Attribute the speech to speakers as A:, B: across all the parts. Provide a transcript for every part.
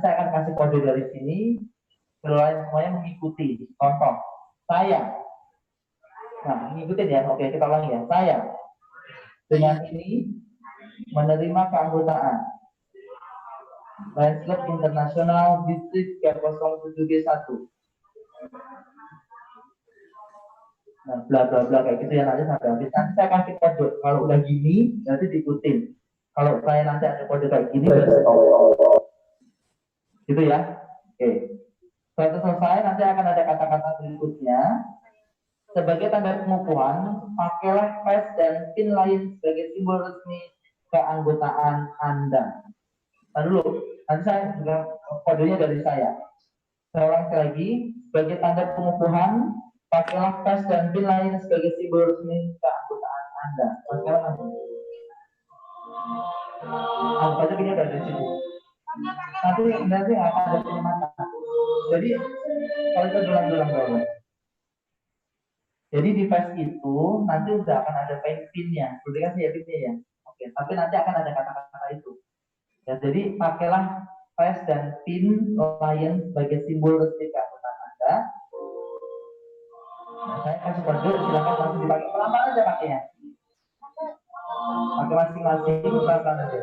A: saya akan kasih kode dari sini, kalian semuanya mengikuti. Contoh, saya. Nah, ngikutin ya. Oke, kita ulangi ya. Saya dengan ini menerima keanggotaan Lions Club Internasional Distrik K07G1. Nah, bla bla bla kayak gitu ya, nanti sampai habis. Nanti saya kasih kode. Kalau udah gini, nanti diikutin. Kalau saya nanti ada kode kayak gini, berarti stop. Gitu ya. Oke. Setelah selesai, nanti akan ada kata-kata berikutnya. Sebagai tanda pengukuhan, pakailah PES dan PIN lain sebagai simbol resmi keanggotaan Anda. Nah dulu, nanti saya juga kodenya dari saya. Saya ulang sekali lagi, sebagai tanda pengukuhan, pakailah PES dan PIN lain sebagai simbol resmi keanggotaan Anda. Sekarang anggap aja ini dari situ. Nanti akan ada penyemangat. Jadi kalau kita dulang-dulang. Jadi di PES itu nanti udah akan ada PIN-nya, udah kan ya PIN-nya ya. Oke, tapi nanti akan ada kata-kata itu. Ya, jadi pakailah PES dan PIN lain sebagai simbol resmi keanggotaan Anda. Nah, saya kasih kode, silakan langsung dipakai. Pelan-pelan aja pakainya. Pakai masing-masing, pelan-pelan aja.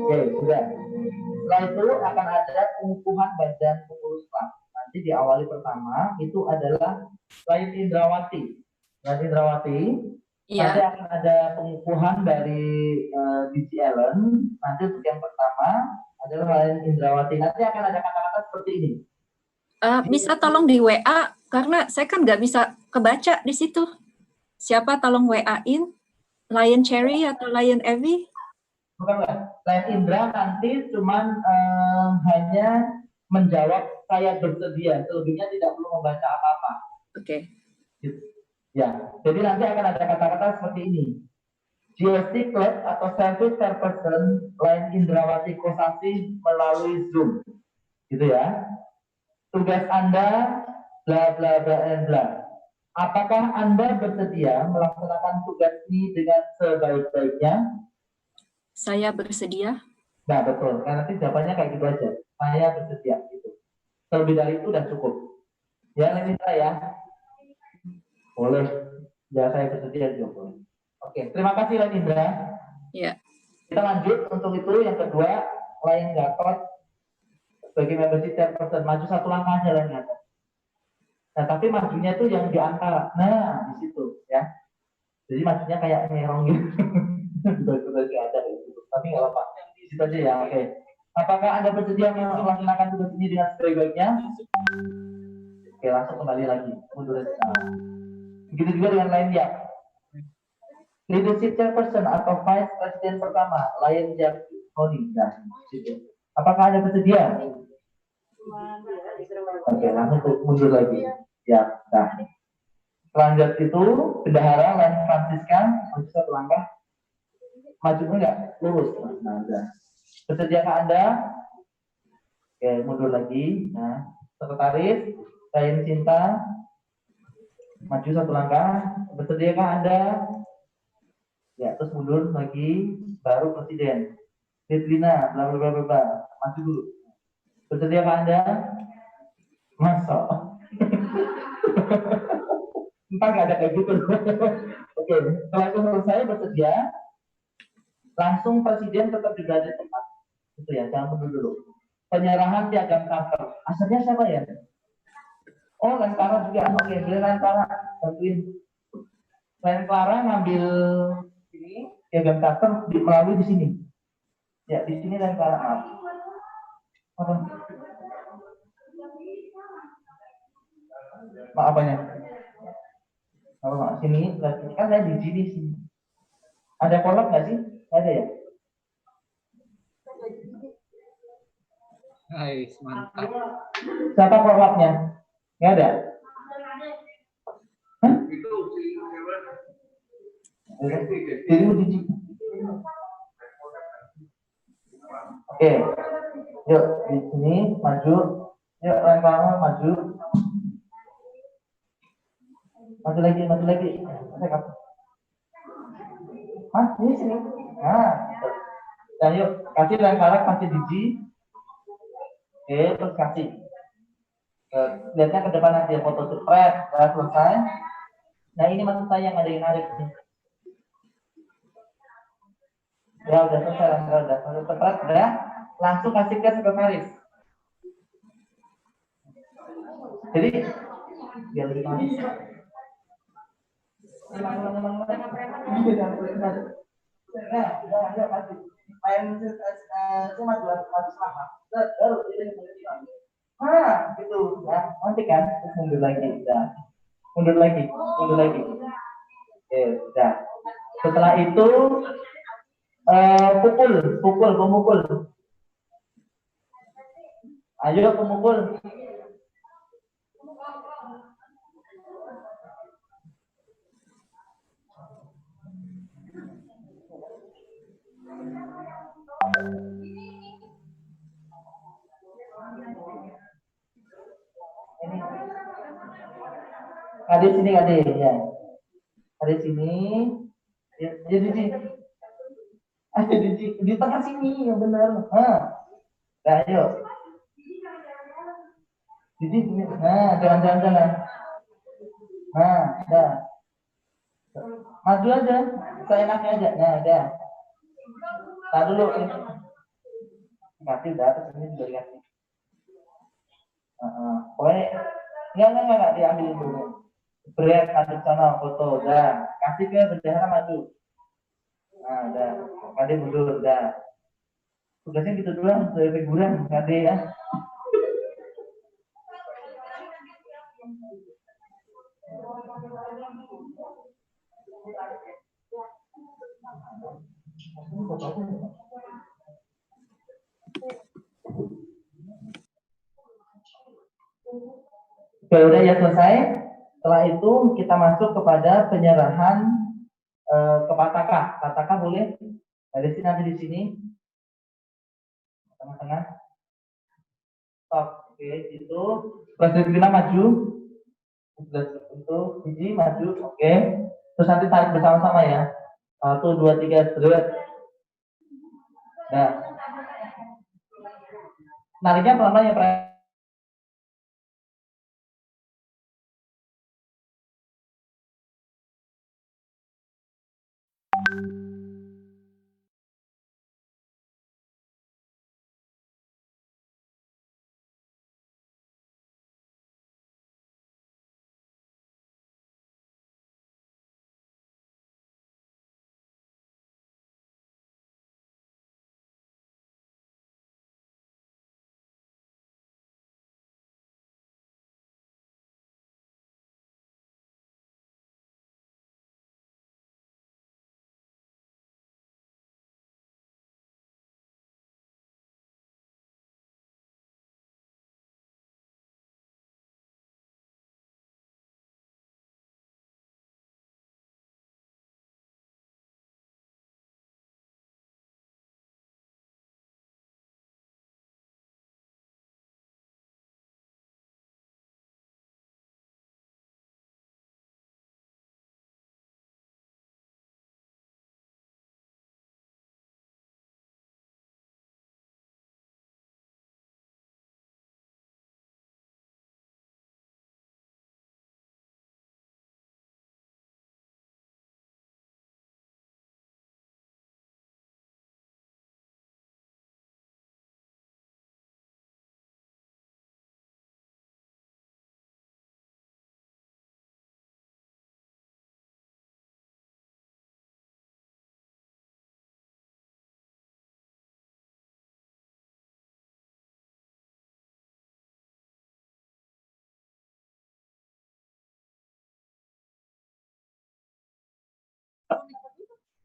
A: Oke, sudah. Setelah itu akan ada pengukuhan badan pengurus klub. Nanti diawali pertama itu adalah Lain Indrawati. Lain Indrawati. Nanti akan ada pengukuhan dari DJ Ellen. Nanti untuk yang pertama adalah Lain Indrawati. Nanti akan ada kata-kata seperti ini.
B: Bisa tolong di WA karena saya kan nggak bisa kebaca di situ. Siapa tolong WA-in? Lion Cherry atau Lion Evie?
A: Bukan nggak. Lain Indra nanti cuman hanya menjawab saya bersedia. Selebihnya tidak perlu membaca apa-apa.
B: Oke.
A: Ya, jadi nanti akan ada kata-kata seperti ini. GST Club atau Service Person Lain Indrawati Kosasi melalui Zoom. Gitu ya. Tugas Anda bla bla bla bla. Apakah Anda bersedia melaksanakan tugas ini dengan sebaik-baiknya?
B: Saya bersedia.
A: Nah, betul. Karena nanti jawabannya kayak gitu aja. Saya bersedia gitu. Terlebih dari itu udah cukup. Ya, Lain Indra ya. Boleh. Ya, saya bersedia juga boleh. Oke, terima kasih Lain Indra.
B: Ya.
A: Kita lanjut untuk itu yang kedua, Lain Gatot sebagai membership chairperson, maju satu langkah aja Lain Gatot. Nah, tapi majunya tuh yang di antara. Nah, di situ ya. Jadi majunya kayak ngerong gitu. Betul-betul ada gitu. Tapi nggak apa-apa. Di situ aja ya. Oke. Apakah Anda bersedia melaksanakan tugas ini dengan sebaik-baiknya? Oke, langsung kembali lagi. Mundur aja. Begitu juga dengan Lain ya. Leadership chairperson atau vice president pertama, Lion Jack Tony. Nah, gitu. Apakah Anda bersedia? Oke, langsung mundur lagi. Ya, nah. Selanjut itu, bendahara Lain Francisca, maju satu langkah. Maju enggak? Lurus. Nah, udah. Bersediakah Anda? Oke, mundur lagi. Nah, sekretaris, Lain Cinta, maju satu langkah. Bersediakah Anda? Ya, terus mundur lagi, baru presiden. Detlina, bla bla bla bla, maju dulu. Bersediakah Anda? Masuk. Entah nggak ada kayak gitu. Oke, setelah itu selesai bersedia, langsung presiden tetap juga ada tempat. Itu ya, jangan mundur dulu. Penyerahan piagam kantor. Asalnya siapa ya? Oh, Lentara juga. Oke, beli Lentara, bantuin. Lentara ngambil ini piagam kantor melalui di sini. Ya, di sini Lentara. Apa? Apanya? Kalau sini, kan saya di sini. Ada kolak nggak sih? Ada ya?
C: Hai, mantap.
A: Siapa forwardnya? Nggak ada? Hah? Oke, yuk di sini maju, yuk lama maju, maju lagi. Hah, ini sini. Nah, dan yuk kasih lempar kasih biji. Oke, terus kasih. Lihatnya ke depan nanti ya, foto spread, sudah selesai. Nah ini maksud saya yang ada yang narik nih. Ya udah selesai, udah spread, udah. Langsung kasih ke sekretaris. Jadi biar lebih manis. Udah kasih. Main cuma dua selama. Baru nah, gitu ya. Nanti kan terus mundur lagi, udah. Mundur lagi. Oke, udah. Setelah itu pemukul. Ayo pemukul. Ada sini ya. Ada sini. Ya, di tengah sini yang benar. Nah, ayo. Jadi sini. Nah, jalan. Nah, dah. Maju aja. Saya enaknya aja. Nah, dah. Tahan dulu. Kasih udah, terus ini juga dikasih. Pokoknya enggak diambil dulu. Break aduk sana foto, dah. Kasih ke bendahara maju. Nah, dah. Kade mundur, dah. Tugasnya gitu doang, dari figuran, kade ya. Oke, udah ya selesai. Setelah itu kita masuk kepada penyerahan ke Pataka. Pataka boleh dari sini nanti di sini tengah-tengah. Stop. Oke, itu Presiden maju. Itu biji maju. Oke. Terus nanti tarik bersama-sama ya. 1, 2, 3, straight. Nah, nariknya pelan-pelan ya,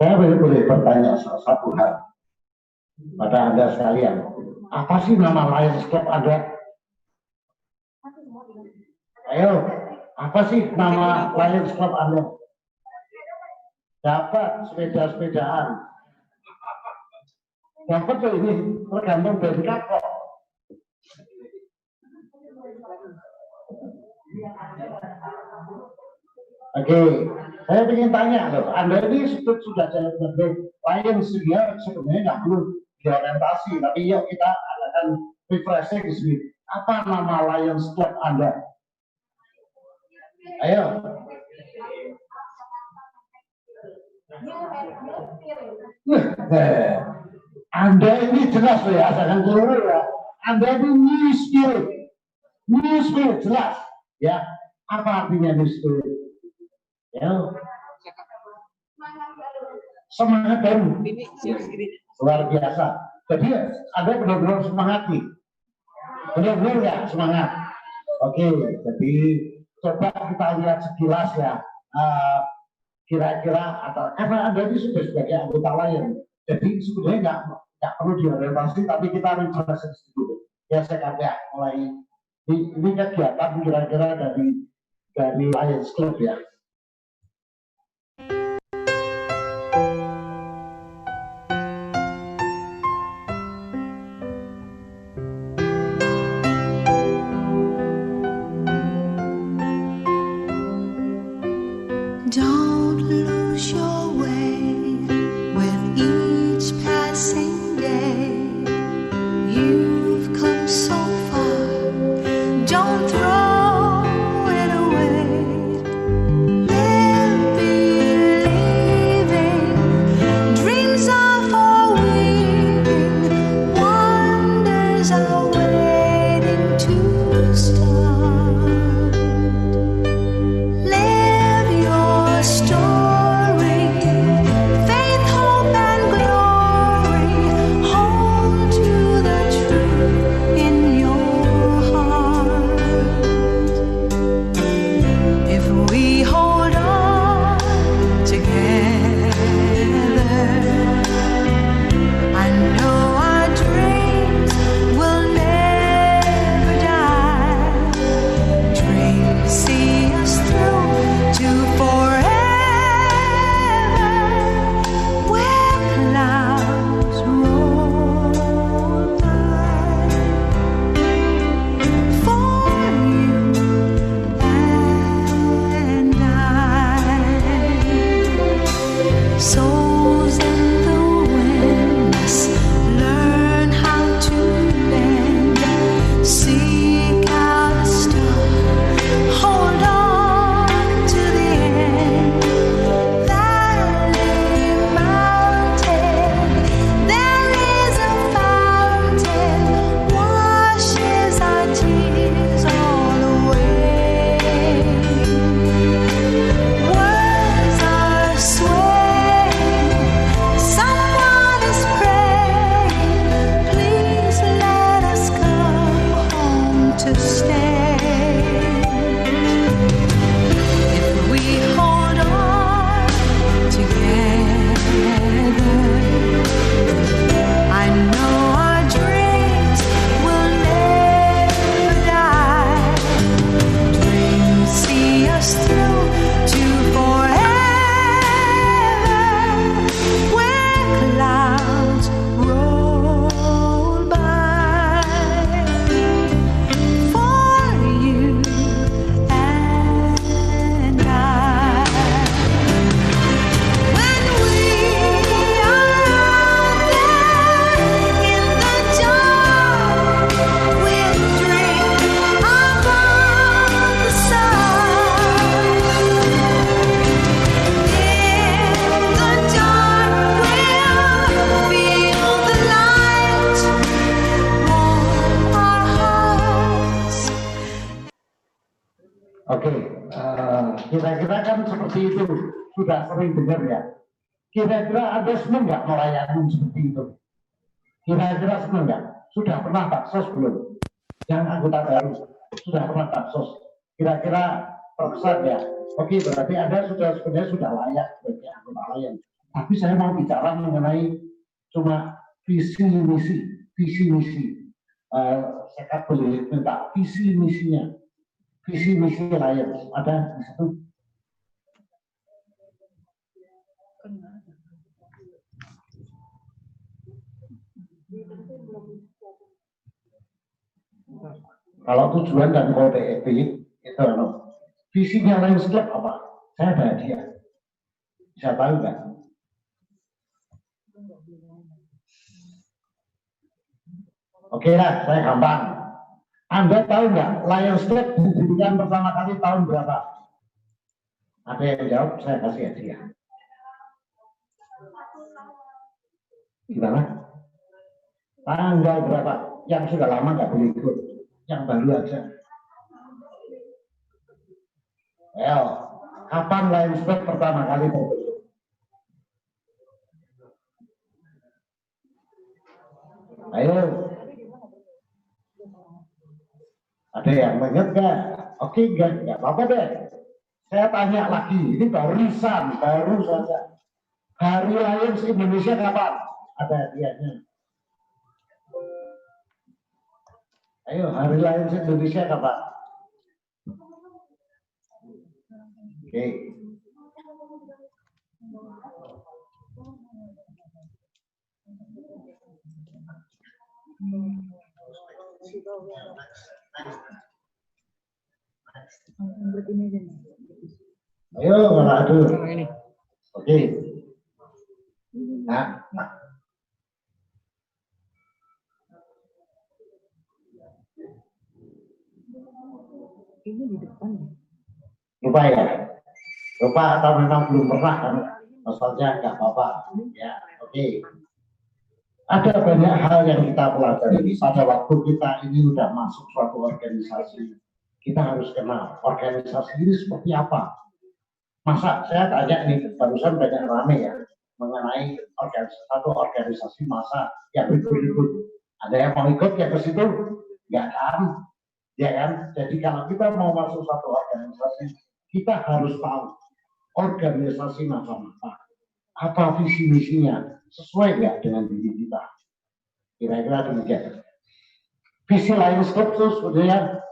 D: Saya boleh bertanya satu hal pada Anda sekalian.
C: Apa sih nama Lions Club Anda? Ayo, apa sih nama Lions Club Anda? Dapat sepeda-sepedaan. Dapat tuh ini tergantung dari kakak. Oke, saya ingin tanya loh, Anda ini sudah jalan sebagai Lions ya, sebenarnya nggak perlu diorientasi, tapi yuk kita adakan refreshing di sini. Apa nama Lions Club Anda? Ayo. Anda ini jelas ya, jangan keluar ya. Anda ini new spirit jelas ya. Apa artinya new spirit? Ya. Semangat baru. Luar biasa. Jadi Anda benar-benar semangati. Benar-benar ya semangat. Oke, jadi coba kita lihat sekilas ya. Kira-kira atau karena Anda ini sudah sebagai anggota lain, jadi sebenarnya nggak perlu diorientasi, tapi kita refresh dulu. Ya saya kata mulai ini kegiatan kira-kira dari Lions Club ya.
D: Don't lose your way with each passing day. You've come so far, don't throw it away. Live believing, dreams are for weaving, wonders are waiting to start. Story, faith, hope, and glory. Hold to the truth in your heart. If we hold on together, I know our dreams will never die. Dreams see us through to forever. Souls in the wind must learn how to bend. Seek out a star, hold on to the end. Valley, mountain, there is a fountain, washes our tears all away. Words are swaying, someone is praying. Please let us come home to stay. If we hold on together, I know our dreams will never die. Dreams see us through to forever, where clouds roll by. For you and I. When we are out there in the dark, we'll dream above the sun. In the dark, we'll feel the light warm our hearts.
C: Oke, kira-kira kan seperti itu sudah sering dengar ya. Kira-kira Anda senang nggak melayani seperti itu? Kira-kira senang nggak? Sudah pernah baksos belum? Yang anggota baru sudah pernah baksos. Kira-kira terkesan ya. Oke, berarti Anda sebenarnya sudah layak sebagai anggota lain. Tapi saya mau bicara mengenai cuma visi misi. saya boleh minta visi misinya, visi misi Lions ada di situ. Kalau tujuan dan kode etik itu visinya Lions Club apa? Saya ada hadiah. Bisa tahu nggak? Oke lah, saya gampang. Anda tahu nggak Lions Club didirikan pertama kali tahun berapa? Ada yang jawab, saya kasih hadiah. Gimana? Tanggal berapa? Yang sudah lama nggak boleh ikut, yang baru aja. Ayo, kapan Lions Club pertama kali terbentuk? Ayo, ada yang ingat nggak? Oke, nggak apa-apa deh. Saya tanya lagi, ini baru saja. Hari Lions Indonesia kapan? Ada hadiahnya. Ayo, Hari Lions Indonesia kapan? Oke. Ayo, nggak ada. Oke. Nah.
E: Ini di depan.
C: Lupa ya? Lupa atau memang belum pernah kan? Maksudnya nggak apa-apa. Ya, oke. Ada banyak hal yang kita pelajari pada waktu kita ini udah masuk suatu organisasi. Kita harus kenal organisasi ini seperti apa. Masa saya tanya nih, barusan banyak rame ya mengenai satu organisasi masa yang ribut-ribut. Ada yang mau ikut ya ke situ? Nggak kan? Ya kan? Jadi kalau kita mau masuk satu organisasi, kita harus tahu organisasi macam apa visi misinya, sesuai nggak dengan diri kita. Kira-kira demikian. Visi Lions Club itu sebenarnya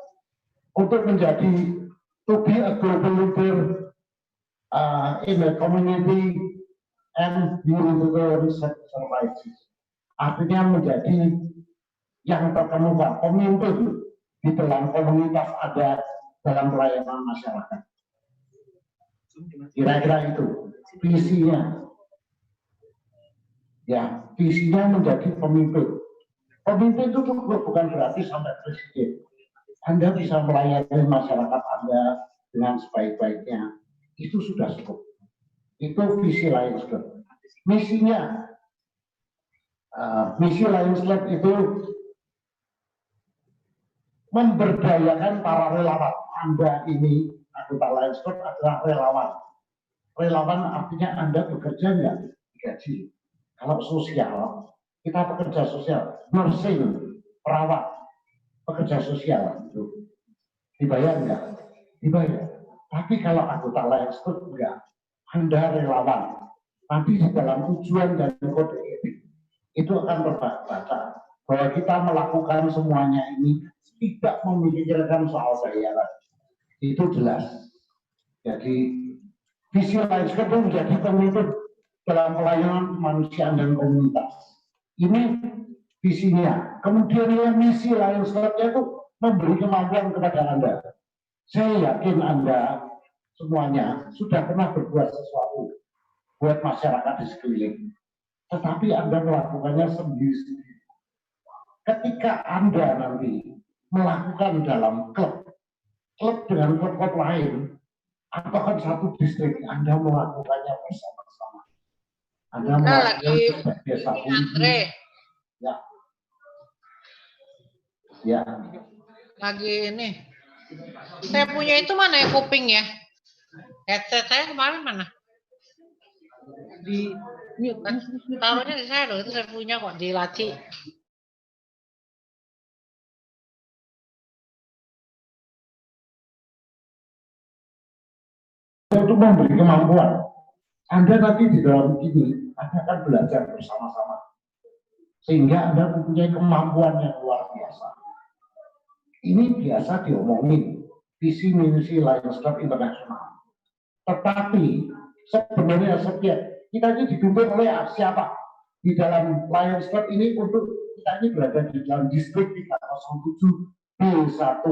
C: untuk menjadi to be a global leader in the community and humanitarian services. Artinya menjadi yang terkemuka, pemimpin di dalam komunitas ada dalam pelayanan masyarakat. Kira-kira itu visinya. Ya, visinya menjadi pemimpin. Pemimpin itu bukan berarti sampai presiden. Anda bisa melayani masyarakat Anda dengan sebaik-baiknya. Itu sudah cukup. Itu visi Lions Club. Misinya, misi Lions Club itu memberdayakan para relawan. Anda ini, anggota Lions Club adalah relawan. Relawan artinya Anda bekerja nggak digaji. Kalau sosial, kita pekerja sosial, nursing, perawat, pekerja sosial itu dibayar nggak? Dibayar. Tapi kalau anggota Lions Club enggak, Anda relawan. Nanti di dalam tujuan dan kode etik itu akan terbaca bahwa kita melakukan semuanya ini tidak memikirkan soal bayaran. Itu jelas. Jadi visi Lions Club itu menjadi pemimpin dalam pelayanan kemanusiaan dan komunitas. Ini visinya. Kemudian yang misi Lions Club itu memberi kemampuan kepada Anda. Saya yakin Anda semuanya sudah pernah berbuat sesuatu buat masyarakat di sekeliling. Tetapi Anda melakukannya sendiri-sendiri. Ketika Anda nanti melakukan dalam klub dengan klub-klub lain, atau kan satu distrik, Anda melakukannya bersama-sama. Anda melakukan desa
E: Andre.
C: Ya. Ya.
E: Lagi ini. Saya punya itu mana ya kuping ya? Headset saya kemarin mana? Di taruhnya di saya loh, itu saya punya kok di laci.
C: Untuk memberi kemampuan. Anda nanti di dalam ini Anda akan belajar bersama-sama. Sehingga Anda mempunyai kemampuan yang luar biasa. Ini biasa diomongin visi misi Lions Club Internasional. Tetapi sebenarnya setiap kita ini dipimpin oleh siapa? Di dalam Lions Club ini untuk kita ini berada di dalam distrik 307 B1.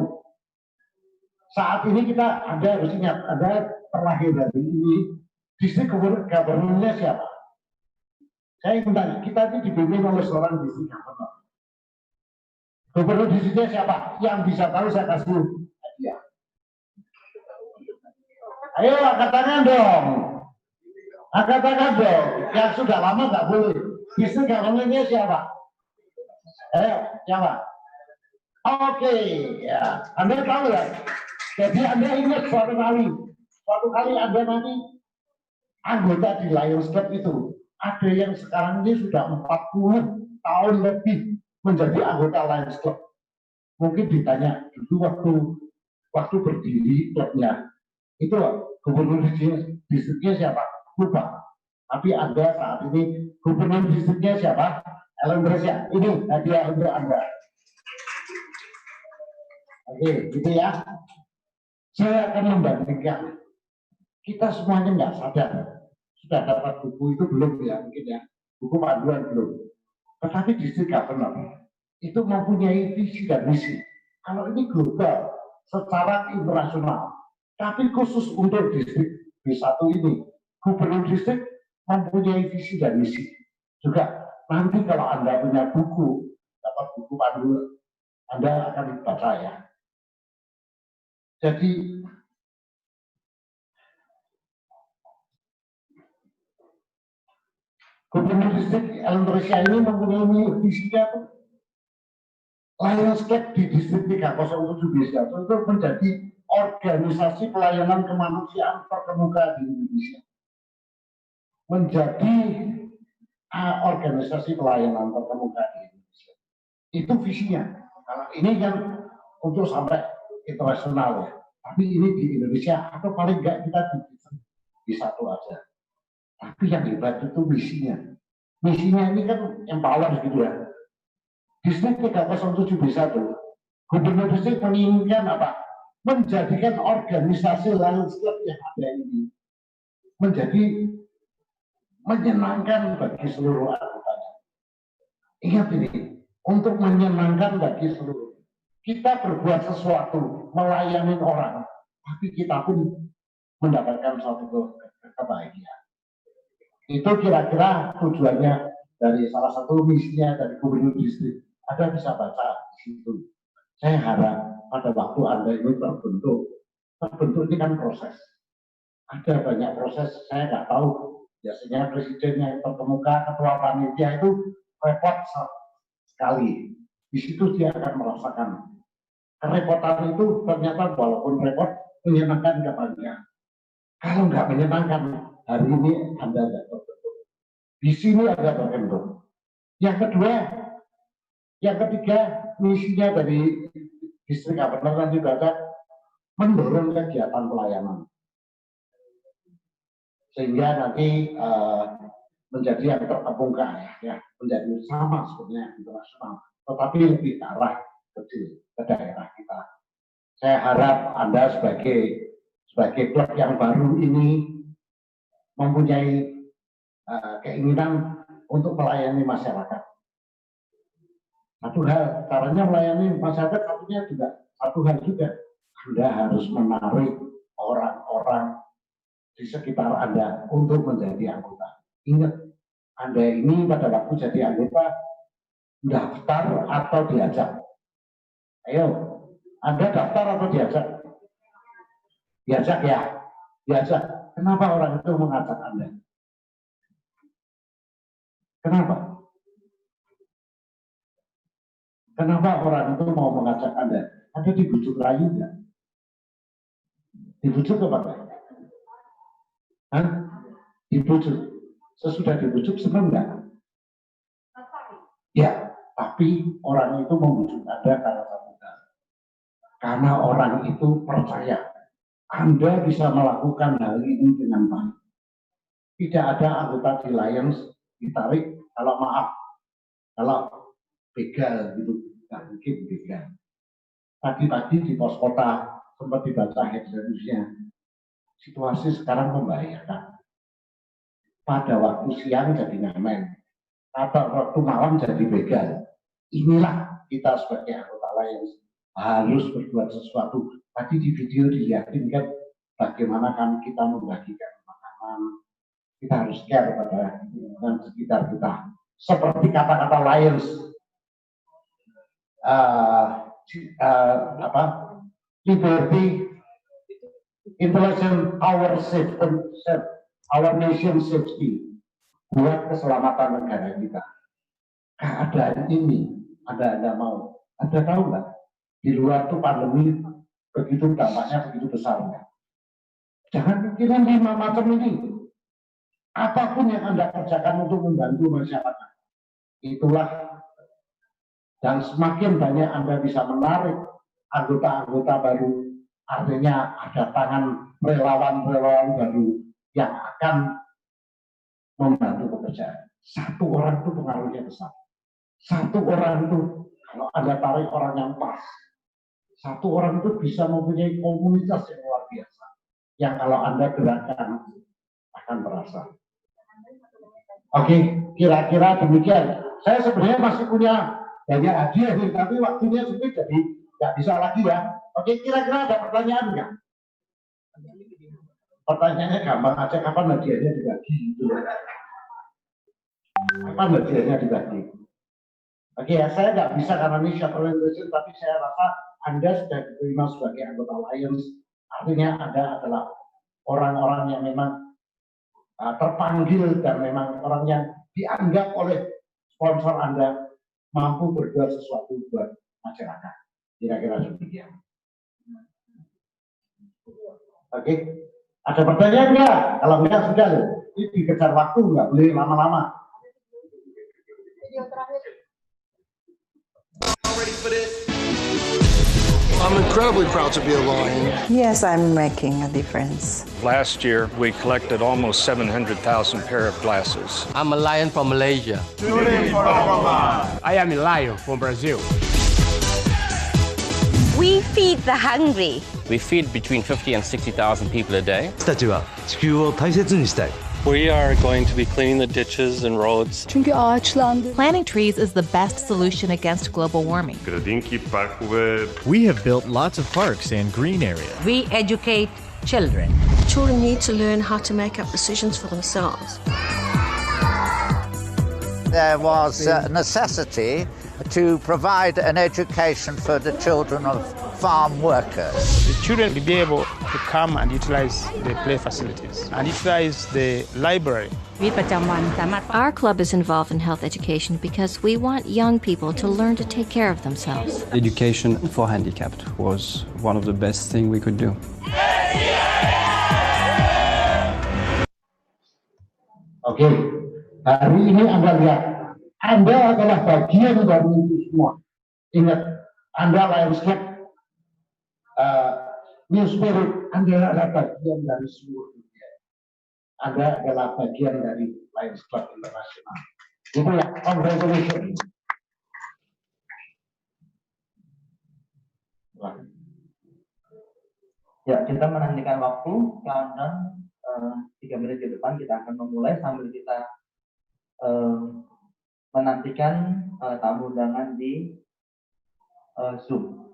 C: Saat ini kita Anda harus ingat, Anda terlahir dari ini, distrik gubernurnya siapa? Saya ingin tanya, kita ini dipimpin oleh seorang distrik gubernur. Gubernur distriknya siapa? Yang bisa tahu saya kasih hadiah. Ayo angkat tangan dong. Angkat tangan dong. Yang sudah lama nggak boleh. Distrik gubernurnya siapa? Ayo, siapa? Oke, ya. Anda tahu ya. Jadi Anda ingat suatu kali Anda nanti anggota di Lions Club itu, ada yang sekarang ini sudah 40 tahun lebih menjadi anggota Lions Club. Mungkin ditanya dulu waktu berdiri klubnya, itu gubernur distriknya siapa? Lupa. Tapi Anda saat ini gubernur distriknya siapa? Ellen Brescia. Ini hadiah untuk Anda. Oke, gitu ya. Saya akan membandingkan. Kita semuanya nggak sadar. Sudah dapat buku itu belum ya, mungkin ya. Buku panduan belum. Tetapi distrik governor itu mempunyai visi dan misi. Kalau ini global, secara internasional. Tapi khusus untuk distrik B1 ini, gubernur distrik mempunyai visi dan misi. Juga nanti kalau Anda punya buku, dapat buku panduan, Anda akan baca ya. Jadi gubernur distrik Ellen Brescia ini mempunyai visinya tuh Lions Club di distrik 307 B1 itu menjadi organisasi pelayanan kemanusiaan terkemuka di Indonesia. Menjadi organisasi pelayanan terkemuka di Indonesia. Itu visinya. Kalau ini kan untuk sampai internasional ya. Tapi ini di Indonesia atau paling enggak kita di satu aja. Tapi yang hebat itu misinya. Misinya ini kan empower gitu ya. Distrik 307 B1, gubernur distrik menginginkan apa? Menjadikan organisasi Lions Club yang ada ini menjadi menyenangkan bagi seluruh anggotanya. Ingat ini, untuk menyenangkan bagi seluruh. Kita berbuat sesuatu, melayani orang, tapi kita pun mendapatkan suatu kebahagiaan. Itu kira-kira tujuannya dari salah satu misinya dari gubernur distrik. Anda bisa baca di situ. Saya harap pada waktu Anda ini terbentuk ini kan proses. Ada banyak proses, saya nggak tahu. Biasanya presidennya yang terkemuka, ketua panitia itu repot sekali. Di situ dia akan merasakan kerepotan itu ternyata walaupun repot menyenangkan kebahagiaan. Kalau nggak menyenangkan, hari ini Anda nggak terbentuk. Di sini Anda terbentuk. Yang ketiga, misinya dari distrik governor nanti baca mendorong kegiatan pelayanan. Sehingga nanti menjadi yang terkemuka ya, menjadi sama sebenarnya internasional, tetapi lebih ke arah kecil ke daerah kita. Saya harap Anda sebagai klub yang baru ini mempunyai keinginan untuk melayani masyarakat. Satu hal, caranya melayani masyarakat satu hal juga, Anda harus menarik orang-orang di sekitar Anda untuk menjadi anggota. Ingat, Anda ini pada waktu jadi anggota daftar atau diajak. Ayo, Anda daftar atau diajak? Diajak ya, diajak. Kenapa orang itu mengajak Anda? Kenapa? Kenapa orang itu mau mengajak Anda? Anda dibujuk rayu nggak? Dibujuk apa enggak? Hah? Dibujuk. Sesudah dibujuk senang nggak? Ya, tapi orang itu membujuk Anda karena satu hal. Karena orang itu percaya Anda bisa melakukan hal ini dengan baik. Tidak ada anggota di Lions ditarik kalau maaf. Kalau begal gitu, nggak mungkin begal. Pagi-pagi di pos kota sempat dibaca headline-nya. Situasi sekarang membahayakan. Pada waktu siang jadi ngamen, atau waktu malam jadi begal. Inilah kita sebagai anggota Lions harus berbuat sesuatu. Tadi di video dilihatin kan bagaimana kan kita membagikan makanan. Kita harus care pada lingkungan sekitar kita. Seperti kata-kata Lions, liberty, intelligence, our nation safety, buat keselamatan negara kita. Keadaan ini, Anda mau, Anda tahu nggak? Di luar tuh pandemi begitu dampaknya begitu besar nggak? Jangan pikirin 5 macam ini. Apapun yang Anda kerjakan untuk membantu masyarakat, itulah, dan semakin banyak Anda bisa menarik anggota-anggota baru, artinya ada tangan relawan-relawan baru yang akan membantu pekerjaan. Satu orang itu pengaruhnya besar. Satu orang itu, kalau Anda tarik orang yang pas, satu orang itu bisa mempunyai komunitas yang luar biasa. Yang kalau Anda gerakkan akan terasa. Oke, kira-kira demikian. Saya sebenarnya masih punya banyak hadiah nih, tapi waktunya sempit jadi nggak bisa lagi ya. Oke, kira-kira ada pertanyaan nggak? Pertanyaannya gampang aja, kapan hadiahnya dibagi? Gitu. Kapan hadiahnya dibagi? Oke ya, saya nggak bisa karena ini short presentation, tapi saya rasa Anda sudah diterima sebagai anggota Lions. Artinya Anda adalah orang-orang yang memang terpanggil dan memang orang yang dianggap oleh sponsor Anda mampu berbuat sesuatu buat masyarakat. Kira-kira demikian. Oke, ada pertanyaan nggak? Kalau enggak sudah loh. Ini dikejar waktu, nggak boleh lama-lama.
F: I'm incredibly proud to be a Lion.
G: Yes, I'm making a difference.
H: Last year, we collected almost 700,000 pair of glasses.
I: I'm a lion from Malaysia.
J: I am a lion from Brazil.
K: We feed the hungry.
I: We feed between 50 and 60,000 people a day.
H: We are going to be cleaning the ditches and roads.
K: Planting trees is the best solution against global warming.
L: We have built lots of parks and green areas.
K: We educate children.
M: Children need to learn how to make up decisions for themselves.
N: There was a necessity to provide an education for the children of farm workers.
J: The children will be able to come and utilize the play facilities and utilize the library.
K: Our club is involved in health education because we want young people to learn to take care of themselves.
O: Education for handicapped was one of the best things we could do.
C: Oke, hari ini Anda lihat, Anda adalah bagian dari itu semua. Ingat, Anda Lions Club, New Spirit, Anda adalah bagian dari seluruh dunia. Anda adalah bagian dari Lions Club Internasional. Itu ya, congratulations.
A: Ya, kita menantikan waktu, countdown 3 menit ke depan kita akan memulai sambil kita menantikan tamu undangan di Zoom.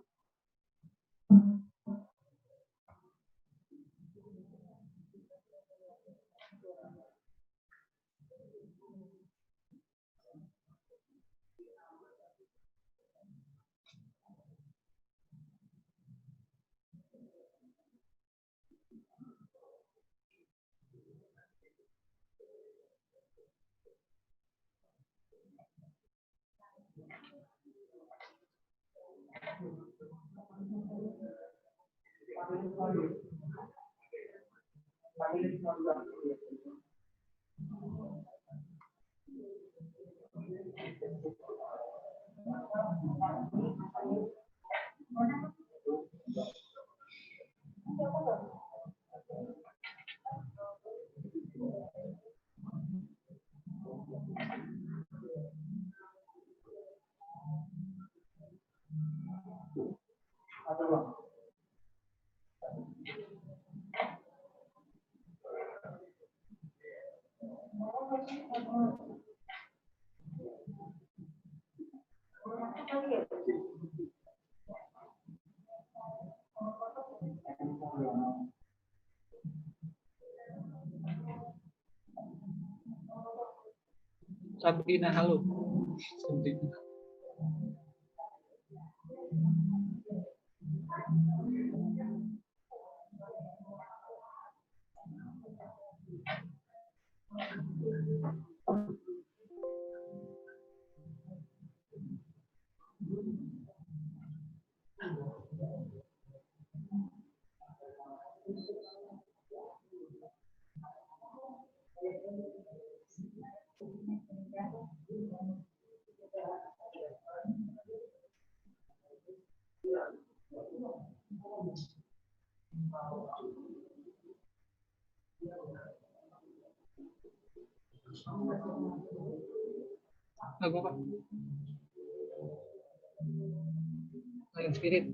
P: Sabrina, halo. Sabrina. Lagu apa? Lion Spirit.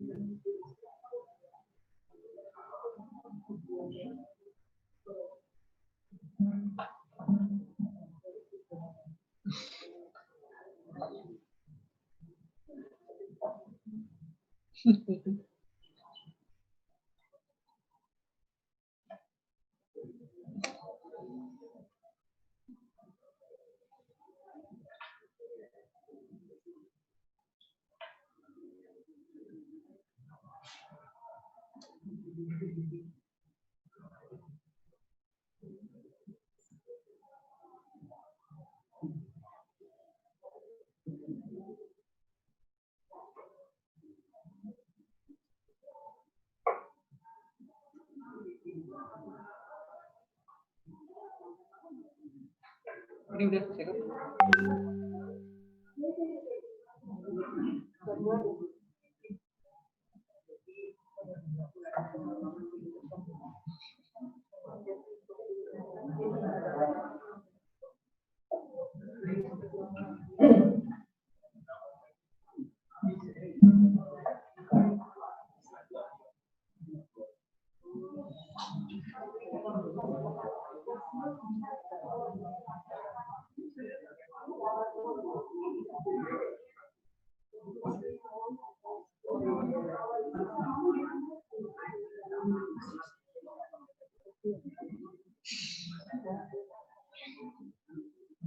P: Ini udah siap.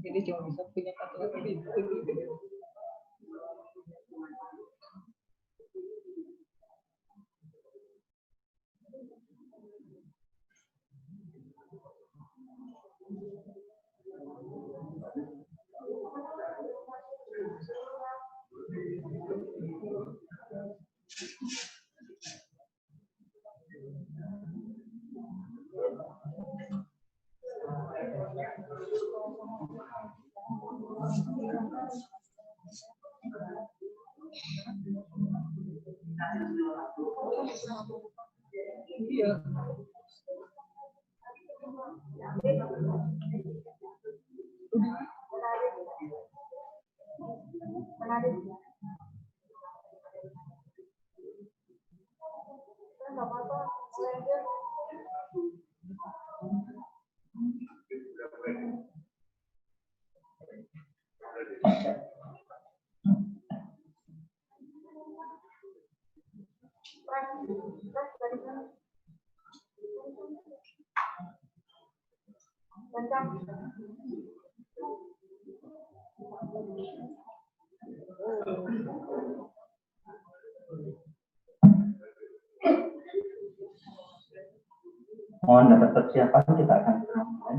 P: Jadi cuma bisa punya satu lagi. Iya.
A: Mohon dapat persiapan, kita akan mulai.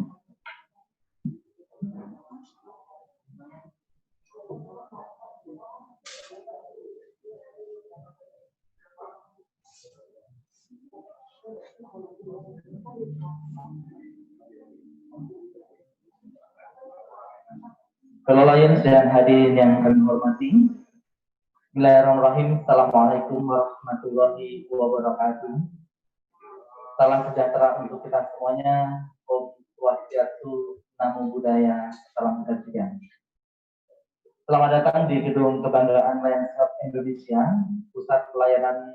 A: Kalau Lions dan hadirin yang kami hormati, Bismillahirrahmanirrahim. Assalamualaikum warahmatullahi wabarakatuh. Salam sejahtera untuk kita semuanya. Om Swastiastu, Namo Buddhaya, salam kebajikan. Selamat datang di Gedung Kebanggaan Lions Club Indonesia, Pusat Pelayanan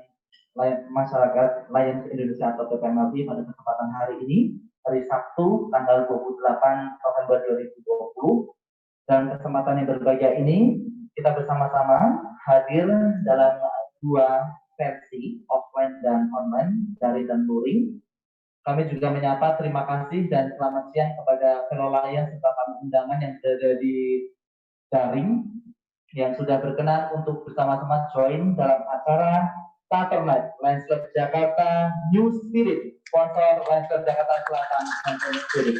A: Masyarakat Lions Indonesia atau PPMLI pada kesempatan hari ini, hari Sabtu, tanggal 28 November 2020. Dan kesempatan yang berbahagia ini, kita bersama-sama hadir dalam dua versi, offline dan online, daring dan luring. Kami juga menyapa terima kasih dan selamat siang kepada fellow Lions serta tamu undangan yang berada di daring yang sudah berkenan untuk bersama-sama join dalam acara Taternet Lions Club Jakarta New Spirit, sponsor Lions Club Jakarta Selatan dan New Spirit.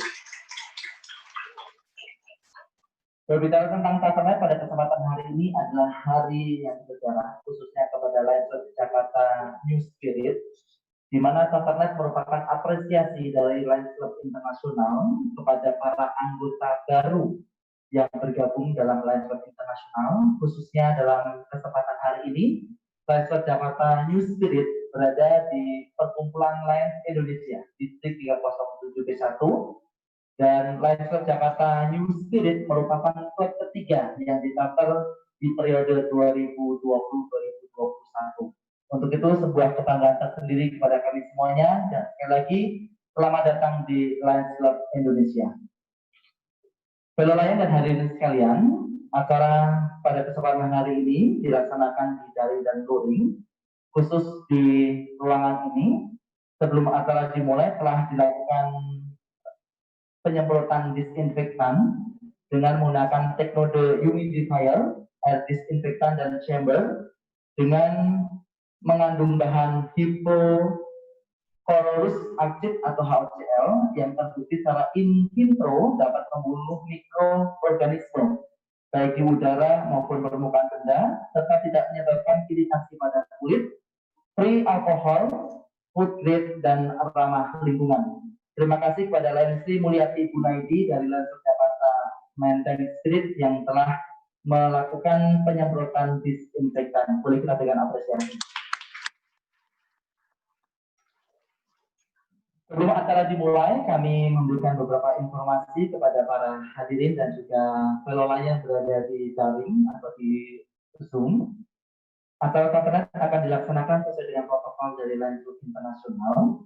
A: Berbicara tentang Taternet pada kesempatan hari ini adalah hari yang bersejarah, khususnya kepada Lions Club Jakarta New Spirit, di mana Taternet merupakan apresiasi dari Lions Club Internasional kepada para anggota baru yang bergabung dalam Lions Club Internasional, khususnya dalam kesempatan hari ini, Lions Club Jakarta New Spirit berada di Perkumpulan Lions Indonesia, Distrik 307 B1, dan Lions Club Jakarta New Spirit merupakan klub ketiga yang ditater di periode 2020-2021. Untuk itu sebuah kebanggaan tersendiri kepada kami semuanya, dan sekali lagi selamat datang di Lions Club Indonesia. Fellow Lion dan hadirin sekalian, acara pada kesempatan hari ini dilaksanakan di daring dan luring. Khusus di ruangan ini, sebelum acara dimulai telah dilakukan penyemprotan disinfektan dengan menggunakan teknode humidifier, air disinfektan dan chamber dengan mengandung bahan Hippochloris acid atau HCl yang terbukti secara in vitro dapat membunuh mikroorganisme baik di udara maupun permukaan benda serta tidak menyebabkan iritasi pada kulit, free alkohol, food grade dan ramah lingkungan. Terima kasih kepada Lion Sri Mulyati Gunaidi dari Lions Club Jakarta Menteng Street yang telah melakukan penyemprotan disinfektan. Boleh kita berikan apresiasi. Sebelum acara dimulai, kami memberikan beberapa informasi kepada para hadirin dan juga fellow Lion yang berada di daring atau di Zoom. Acara Taternet akan dilaksanakan sesuai dengan protokol dari Lions Club Internasional.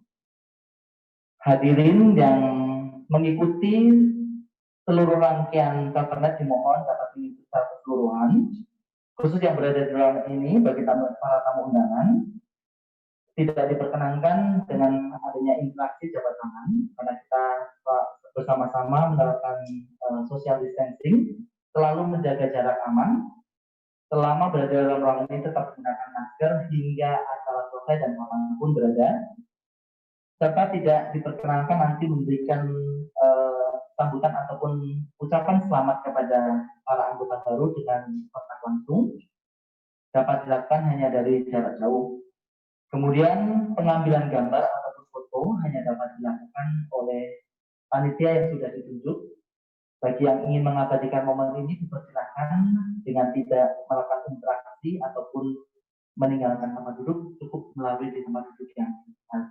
A: Hadirin yang mengikuti seluruh rangkaian Taternet dimohon dapat mengikuti secara keseluruhan, khusus yang berada di ruangan ini bagi para tamu undangan tidak diperkenankan dengan adanya interaksi jabat tangan karena kita bersama-sama menerapkan social distancing, selalu menjaga jarak aman. Selama berada dalam ruangan ini tetap menggunakan masker hingga acara selesai dan kapanpun berada. Serta tidak diperkenankan nanti memberikan sambutan ataupun ucapan selamat kepada para anggota baru dengan kontak langsung. Dapat dilakukan hanya dari jarak jauh. Kemudian pengambilan gambar ataupun foto hanya dapat dilakukan oleh panitia yang sudah ditunjuk. Bagi yang ingin mengabadikan momen ini dipersilakan dengan tidak melakukan interaksi ataupun meninggalkan tempat duduk, cukup melalui di tempat duduk yang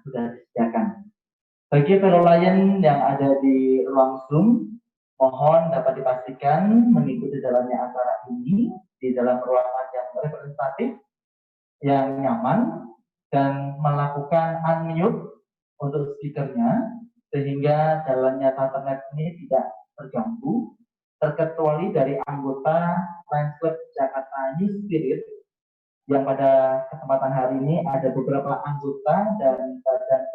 A: sudah disediakan. Bagi fellow Lion yang ada di ruang Zoom, mohon dapat dipastikan mengikuti jalannya acara ini di dalam ruangan yang representatif, yang nyaman, dan melakukan unmute untuk speakernya, sehingga jalannya Taternet ini tidak terganggu, terkecuali dari anggota Lions Club Jakarta New Spirit, yang pada kesempatan hari ini ada beberapa anggota dan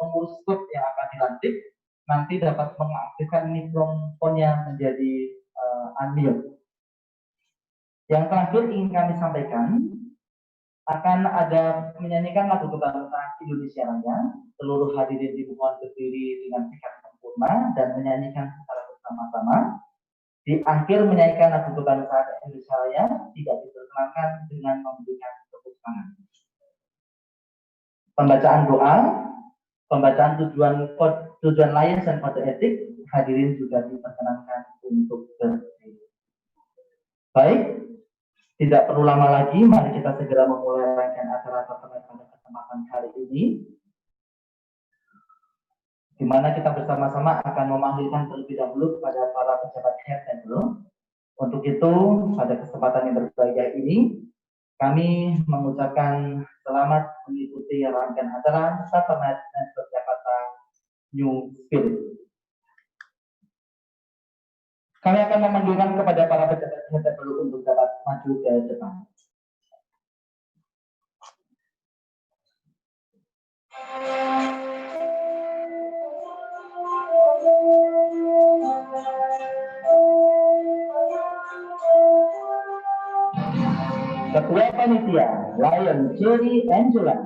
A: pengurus klub yang akan dilantik nanti dapat mengaktifkan mikrofonnya menjadi unmute. Yang terakhir ingin kami sampaikan akan ada menyanyikan lagu kebangsaan Indonesia Raya. Seluruh hadirin dimohon berdiri dengan sikap sempurna dan menyanyikan secara bersama-sama. Di akhir menyanyikan lagu kebangsaan Indonesia Raya tidak diperkenankan dengan memberikan tepuk tangan. Pembacaan doa, pembacaan tujuan Lions dan kode etik, hadirin juga diperkenankan untuk berdiri. Baik, tidak perlu lama lagi, mari kita segera memulai rangkaian acara Taternet pada kesempatan hari ini, di mana kita bersama-sama akan memanggilkan terlebih dahulu kepada para pejabat head table Untuk itu, pada kesempatan yang berbahagia ini, kami mengucapkan selamat mengikuti rangkaian acara Saternet Network Jakarta New Spirit. Kami akan memanggilkan kepada para pejabat dulu untuk dapat maju ke depan. Ketua Panitia, Lion Cherry Angela.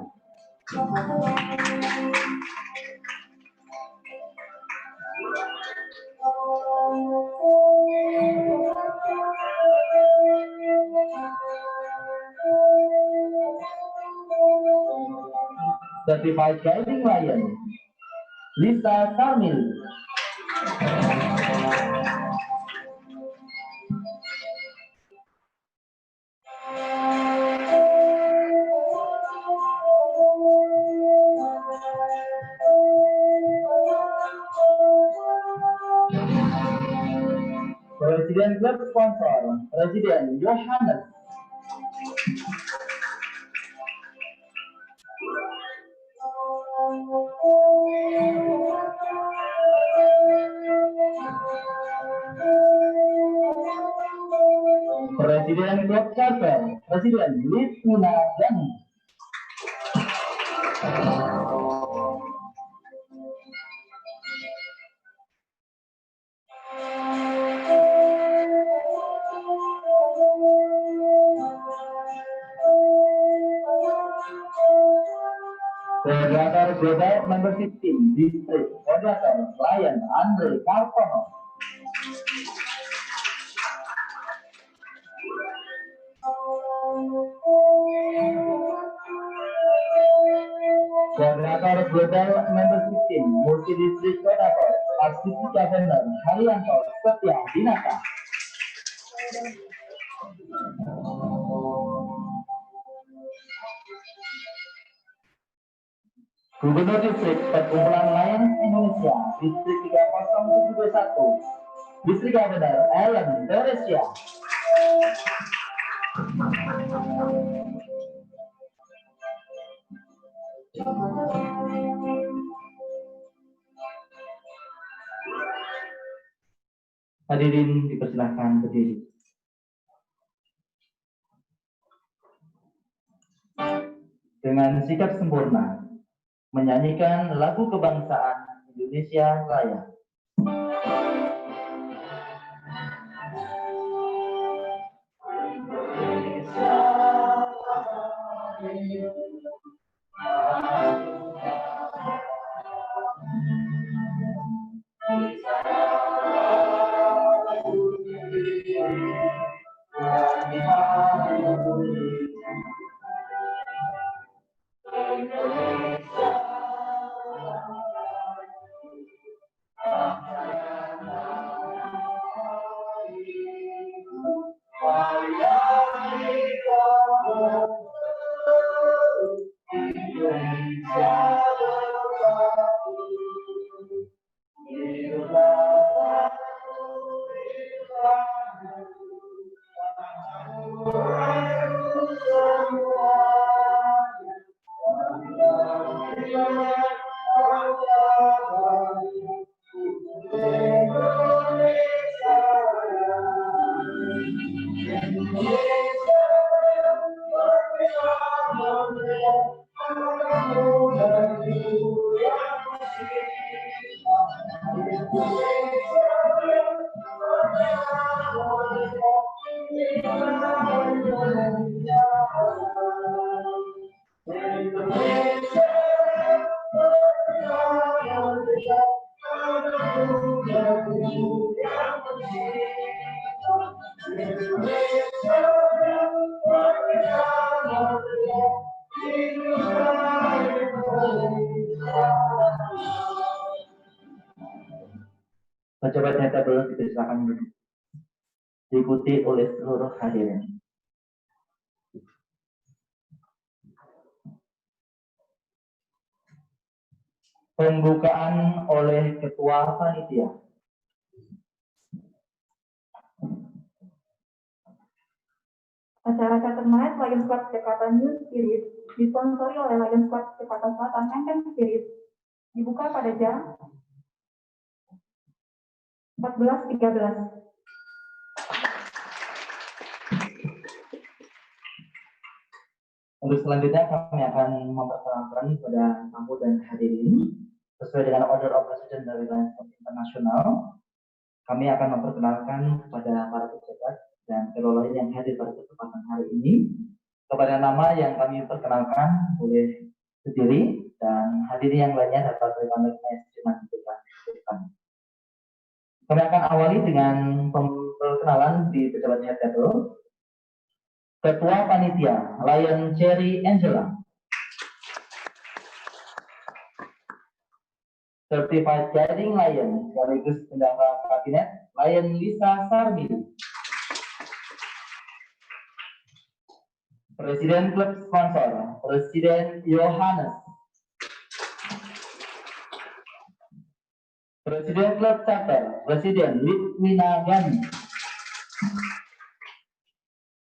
A: Certified Guiding Lion, Lisa Kamil. Presiden Klub Sponsor, Presiden Yohanes. Presiden Klub Chapel, Presiden Litmina Jani. Koordinator Global Membership Team District Koordinator Lion Andre Kartono. Koordinator Global Membership Team Multi District Koordinator Arsiti Governor Haryanto Setia Dinata. Gubernur Distrik Perkumpulan Lion Indonesia Distrik 30721 Distrik Governor Ellen Teresia. Hadirin dipersilakan berdiri. Dengan sikap sempurna menyanyikan lagu kebangsaan Indonesia Raya. Pejabat nyata belum dipersilakan duduk. Diikuti oleh seluruh hadirin. Pembukaan oleh Ketua Panitia.
Q: Acara Catur Night Lions Club Jakarta New Spirit disponsori oleh Lions Club Jakarta Selatan Menteng Spirit dibuka pada jam 14.13.
A: Untuk selanjutnya kami akan memperkenalkan kepada tamu dan hadirin sesuai dengan order of president dari Lions Club Internasional. Kami akan memperkenalkan kepada para pejabat dan fellow lain yang hadir pada kesempatan hari ini. Kepada nama yang kami perkenalkan boleh berdiri dan hadirin yang lainnya dapat berpanggil dengan depan. Kami akan awali dengan perkenalan di pejabat head table. Ketua Panitia, Lion Cherry Angela. Certified Guiding Lion, sekaligus Bendahara Kabinet, Lion Lisa Sarmili. Presiden Klub Sponsor, Presiden Yohanes. Presiden Klub Charter, Presiden Litwina Gani.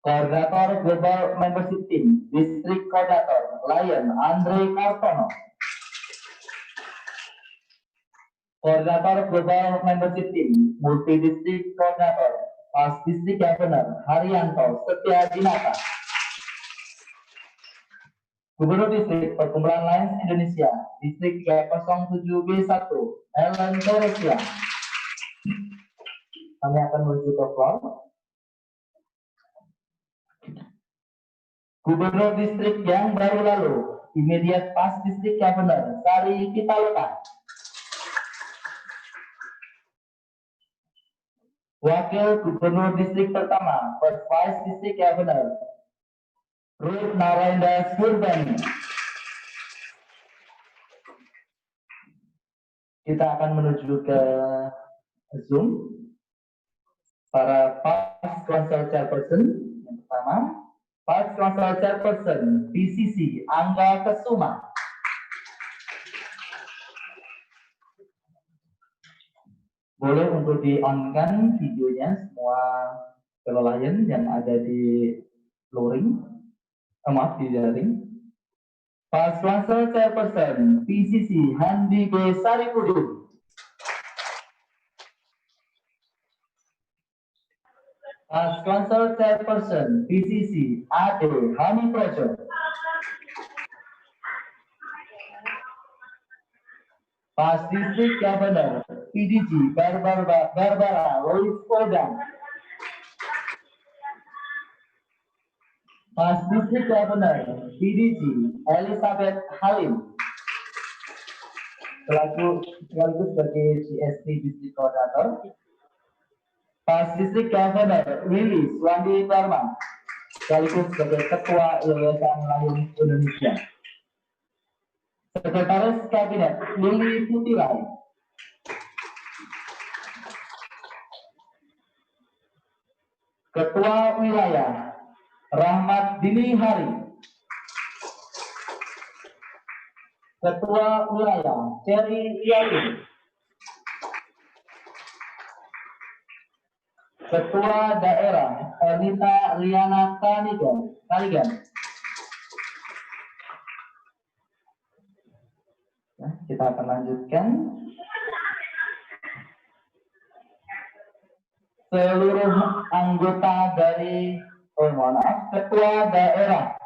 A: Koordinator Global Membership Team, Distrik Koordinator, Lion Andre Kartono. Koordinator Global Membership Team, Multi Distrik Koordinator, Pas Distrik Governor, Haryanto Setia Dinata. Gubernur Distrik Perkumpulan Lions Indonesia, Distrik 307B1, Ellen Teresia. Kami akan menuju ke floor. Gubernur Distrik yang baru lalu, Immediate Past District Governor, Sari Pitaloka. Wakil Gubernur Distrik pertama, First Vice District Governor, Ruth Narendra Surbani. Kita akan menuju ke Zoom. Para Past Council Chairperson, yang pertama, Past Council Chairperson, PCC, Angga Kesuma. Boleh untuk di-on-kan videonya semua fellow Lion yang ada di luring, maaf di daring. Past Council Chairperson, PCC, Handi B. Saripudin. Past Council Chairperson, PCC, Ade Hani Prajo. Past District Governor, PDG, Barbara Lois Kodang. Past District Governor, PDG, Elizabeth Halim. Sekaligus sebagai GST District Coordinator. Past District Governor, Willy Swandi Dharma. Sekaligus sebagai Ketua Yayasan Lions Indonesia. Sekretaris Kabinet, Lili Putirai. Ketua Wilayah, Rahmat Dini Hari. Ketua Wilayah, Cherry Yasin. Ketua Daerah, Ernita Liana Kaligan. Nah, kita akan lanjutkan. Seluruh anggota dari, Ketua Daerah,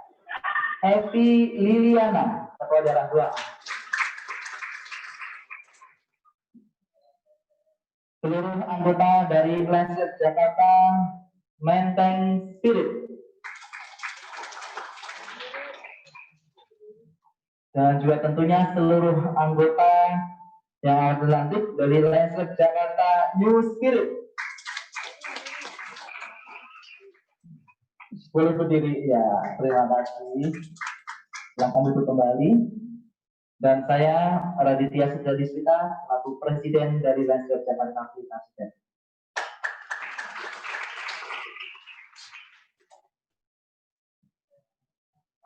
A: Evi Liliana, Ketua Daerah 2. Seluruh anggota dari Lions Club Jakarta Menteng Spirit. Dan juga tentunya seluruh anggota yang akan berlanjut dari Lions Club Jakarta New Spirit. Boleh berdiri, ya, terima kasih. Silahkan duduk kembali. Dan saya Raditya Sudradiswita, selaku Presiden dari Lions Club Jakarta Presiden.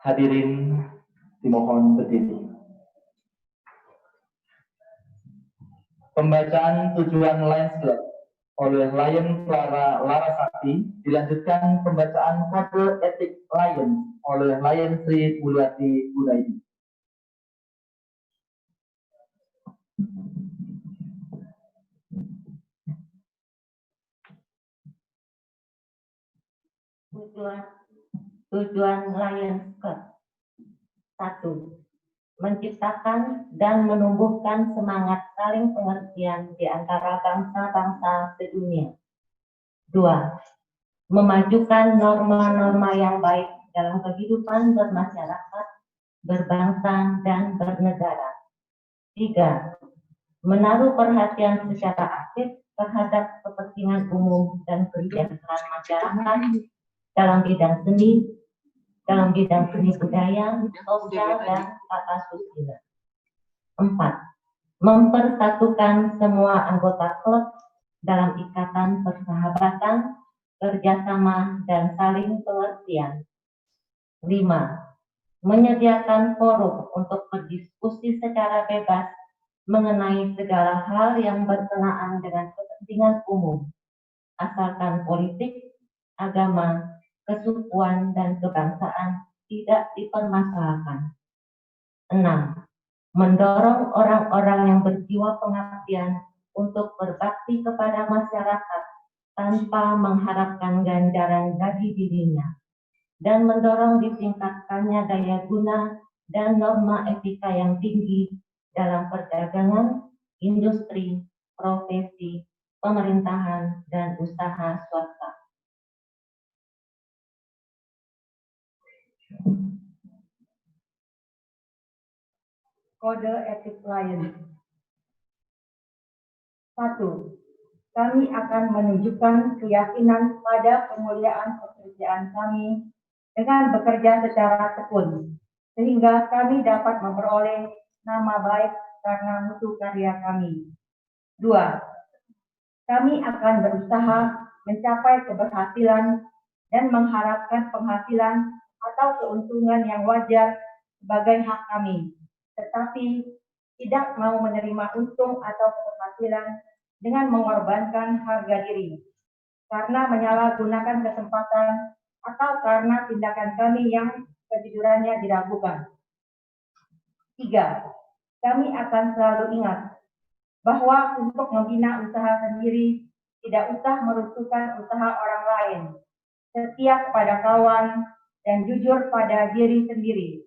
A: Hadirin dimohon berdiri. Pembacaan tujuan Lions Club oleh Lion Clara Larasati, dilanjutkan pembacaan kode etik Lion oleh Lion Sri Mulyati Hudaidi.
R: Tujuan Lions Club. 1. Menciptakan dan menumbuhkan semangat saling pengertian di antara bangsa-bangsa sedunia. 2. Memajukan norma-norma yang baik dalam kehidupan bermasyarakat, berbangsa, dan bernegara. 3. Menaruh perhatian secara aktif terhadap kepentingan umum dan kesejahteraan masyarakat dalam bidang seni, budaya, sosial, dan tata susila. 4. Mempersatukan semua anggota klub dalam ikatan persahabatan, kerjasama, dan saling pengertian. 5. Menyediakan forum untuk berdiskusi secara bebas mengenai segala hal yang berkenaan dengan kepentingan umum, asalkan politik, agama, kesukuan, dan kebangsaan tidak dipermasalahkan. 6. Mendorong orang-orang yang berjiwa pengabdian untuk berbakti kepada masyarakat tanpa mengharapkan ganjaran dari dirinya, dan mendorong ditingkatkannya daya guna dan norma etika yang tinggi dalam perdagangan, industri, profesi, pemerintahan, dan usaha swasta. Kode etik Lion. 1. Kami akan menunjukkan keyakinan pada kemuliaan pekerjaan kami dengan bekerja secara tekun, sehingga kami dapat memperoleh nama baik karena mutu karya kami. 2. Kami akan berusaha mencapai keberhasilan dan mengharapkan penghasilan atau keuntungan yang wajar sebagai hak kami, tetapi tidak mau menerima untung atau keberhasilan dengan mengorbankan harga diri, karena menyalahgunakan kesempatan atau karena tindakan kami yang kejujurannya diragukan. 3. Kami akan selalu ingat bahwa untuk membina usaha sendiri tidak usah meruntuhkan usaha orang lain, setia kepada kawan, dan jujur pada diri sendiri.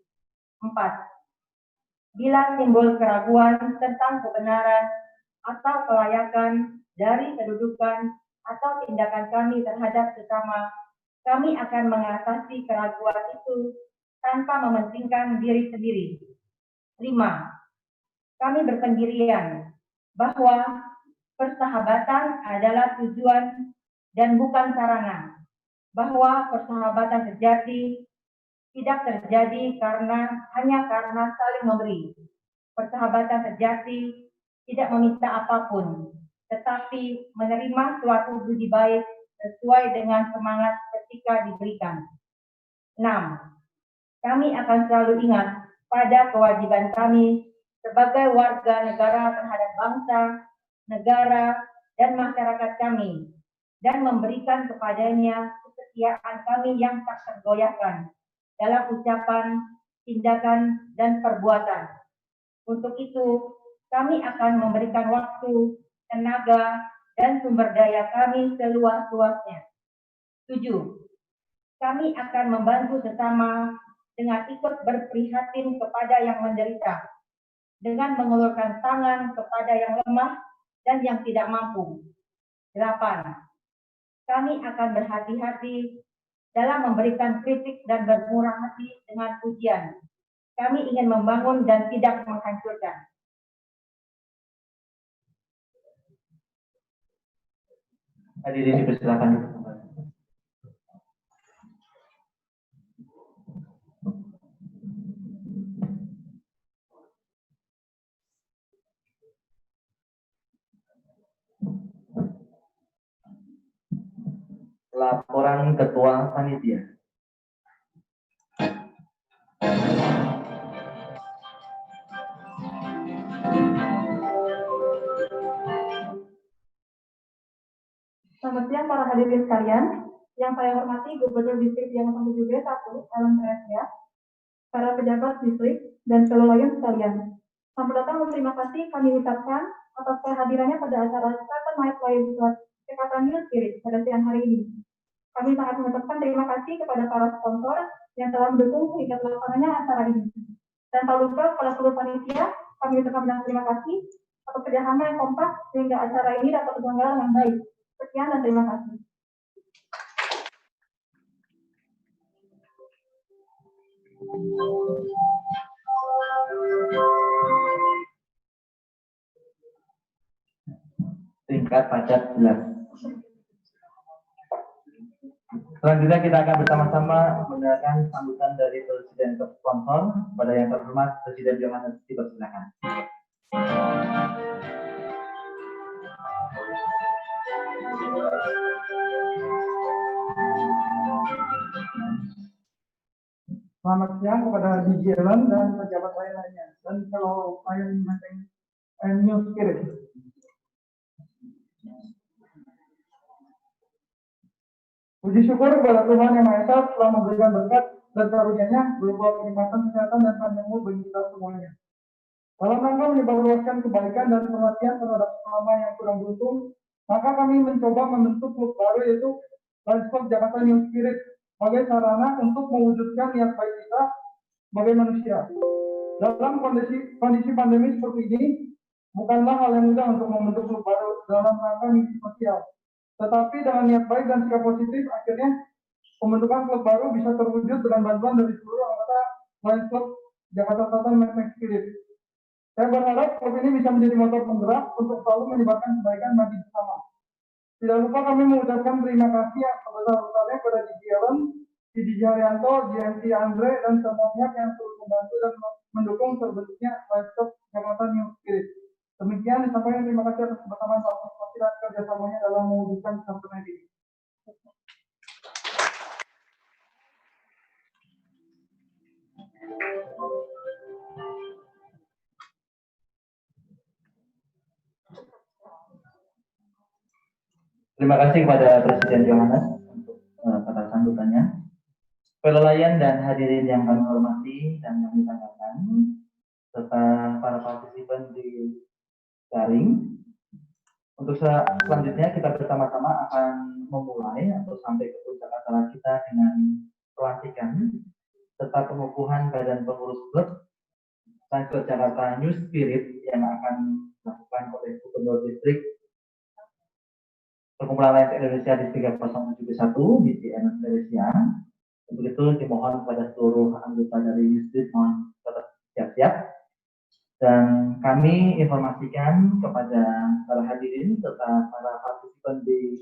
R: 4. Bila timbul keraguan tentang kebenaran atau kelayakan dari kedudukan atau tindakan kami terhadap sesama, kami akan mengatasi keraguan itu tanpa mementingkan diri sendiri. 5. Kami berpendirian bahwa persahabatan adalah tujuan dan bukan sarana, bahwa persahabatan sejati tidak terjadi hanya karena saling memberi. Persahabatan sejati tidak meminta apapun, tetapi menerima suatu budi baik sesuai dengan semangat ketika diberikan. 6. Kami akan selalu ingat pada kewajiban kami sebagai warga negara terhadap bangsa, negara, dan masyarakat kami, dan memberikan kepadanya kesetiaan kami yang tak tergoyahkan dalam ucapan, tindakan, dan perbuatan. Untuk itu, kami akan memberikan waktu, tenaga, dan sumber daya kami seluas-luasnya. 7. Kami akan membantu sesama dengan ikut berprihatin kepada yang menderita, dengan mengulurkan tangan kepada yang lemah dan yang tidak mampu. 8. Kami akan berhati-hati dalam memberikan kritik dan bermurah hati dengan pujian. Kami ingin membangun dan tidak menghancurkan.
A: Hadirin dipersilakan duduk kembali. Laporan Ketua Panitia.
Q: para hadirin sekalian, yang saya hormati Gubernur Distrik yang 1, Ellen Teresia, para pejabat distrik, dan seluruh layan sekalian. Selamat datang dan terima kasih kami ucapkan atas kehadirannya pada acara Starter Night Live Jakarta New Spirit pada siang hari ini. Kami sangat mengucapkan terima kasih kepada para sponsor yang telah mendukung hingga terlaksananya acara ini. Dan tak lupa kepada seluruh panitia, kami ucapkan banyak terima kasih atas kerjasama yang kompak sehingga acara ini dapat terselenggara dengan baik. Sekian dan terima kasih.
A: Singkat, padat, jelas. Selanjutnya kita akan bersama-sama mendengarkan sambutan dari Presiden sponsor pada yang terhormat Presiden Johannes. Silakan.
S: Selamat siang kepada DJ Ellen dan pejabat lain lainnya dan kalau lain Menteng New Spirit. Puji syukur kepada Tuhan Yang Maha Esa telah memberikan berkat dan karunia-Nya berupa kenikmatan kesehatan dan panjang umur bagi kita semuanya. Dalam rangka menyebarluaskan kebaikan dan perhatian terhadap sesama yang kurang beruntung, maka kami mencoba membentuk klub baru yaitu Lions Club Jakarta New Spirit sebagai sarana untuk mewujudkan niat baik kita sebagai manusia. Dalam kondisi pandemi seperti ini, bukanlah hal yang mudah untuk membentuk klub baru dalam rangka misi sosial. Tetapi dengan niat baik dan sikap positif, akhirnya pembentukan klub baru bisa terwujud dengan bantuan dari seluruh anggota Lions Club Jakarta Selatan New Spirit. Saya berharap klub ini bisa menjadi motor penggerak untuk selalu menyebarkan kebaikan bagi bersama. Tidak lupa kami mengucapkan terima kasih yang sebesar-besarnya kepada DJ Ellen, DJ Haryanto, GMC Andre, dan semua pihak yang turut membantu dan mendukung terbentuknya Lions Club Jakarta New Spirit. Demikian disampaikan terima kasih atas kebersamaan partisipasi dan kerjasamanya dalam mewujudkan sampai ini.
A: Terima kasih kepada Presiden Johannes untuk kata sambutannya. Pelelayan dan hadirin yang kami hormati dan kami banggakan, serta para partisipan di daring. Untuk selanjutnya kita bersama-sama akan memulai atau sampai ke puncak acara kita dengan pelantikan serta pengukuhan badan pengurus klub Lions Club Jakarta New Spirit yang akan dilakukan oleh Gubernur Distrik Perkumpulan Lions Indonesia Distrik 071 di Ellen Teresia. Untuk itu dimohon kepada seluruh anggota dari New Spirit mohon tetap siap-siap. Dan kami informasikan kepada para hadirin serta para partisipan di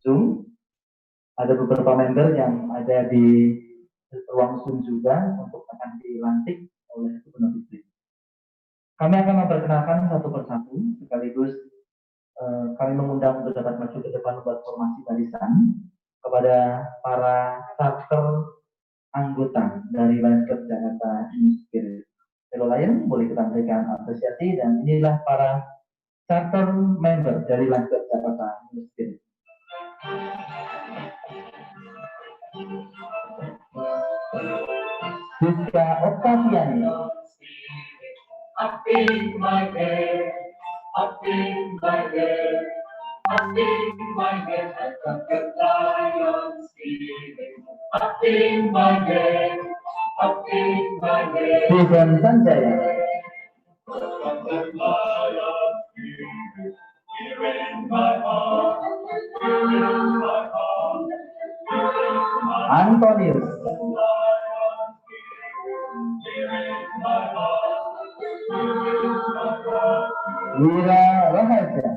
A: Zoom, ada beberapa member yang ada di ruang Zoom juga untuk akan dilantik oleh Gubernur Distrik. Kami akan memperkenalkan satu persatu, sekaligus kami mengundang untuk dapat maju ke depan membuat formasi barisan kepada para starter anggota dari Lions Club Jakarta New Spirit. Kalau lain boleh kita berikan apresiasi dan inilah para starter member dari Lions Club Jakarta New Spirit. Siska Oktaviani.
D: Up in my head, up in my head, up in my head, I got the lion spirit. Up in my head, up in my head.
A: Stephen Sanjaya.
D: Got the lion spirit here in my heart, here in my heart, here in my heart.
A: Antonius. Wira Rahaja.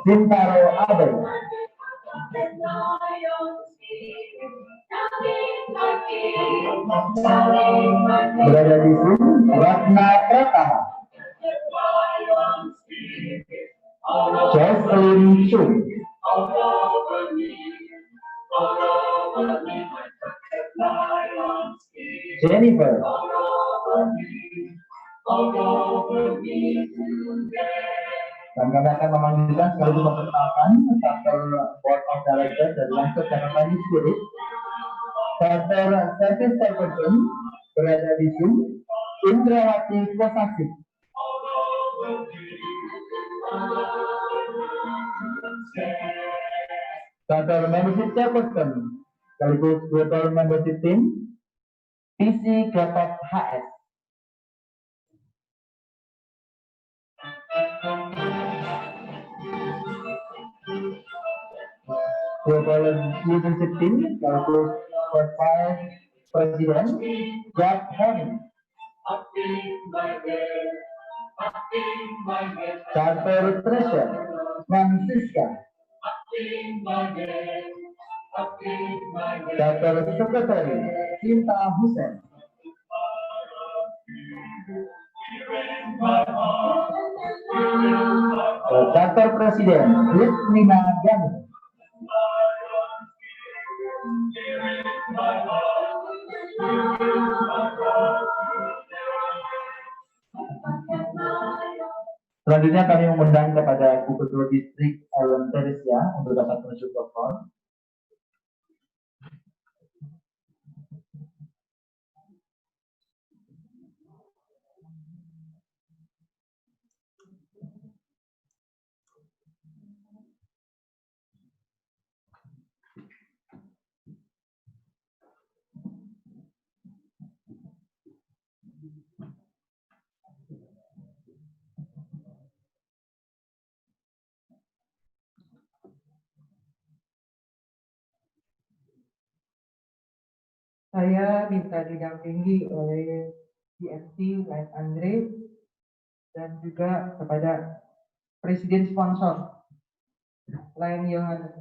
A: Bintaro Abel. Berada di sini Ratna Pratama. Jocelyn Chu. Jennifer. Dan kami akan memanggilkan sekaligus memperkenalkan Dr. Board of Directors dari Lancet Jakarta New Spirit. Dr. Service Person berada di Zoom, Indrawati Kosasi. Dr. Membership Chairperson sekaligus Global Membership Team, PC Gatot HS. Global Leadership Team sekaligus Vice President Jack Honey. Charter Treasurer Francisca. Charter Secretary Cinta Hussein. Charter Presiden Ritmina Gani. Selanjutnya kami mengundang kepada Gubernur Distrik Ellen Teresia untuk dapat menuju protokol.
T: Saya minta didampingi oleh DMT Live Andre dan juga kepada Presiden Sponsor Lion Yohanes.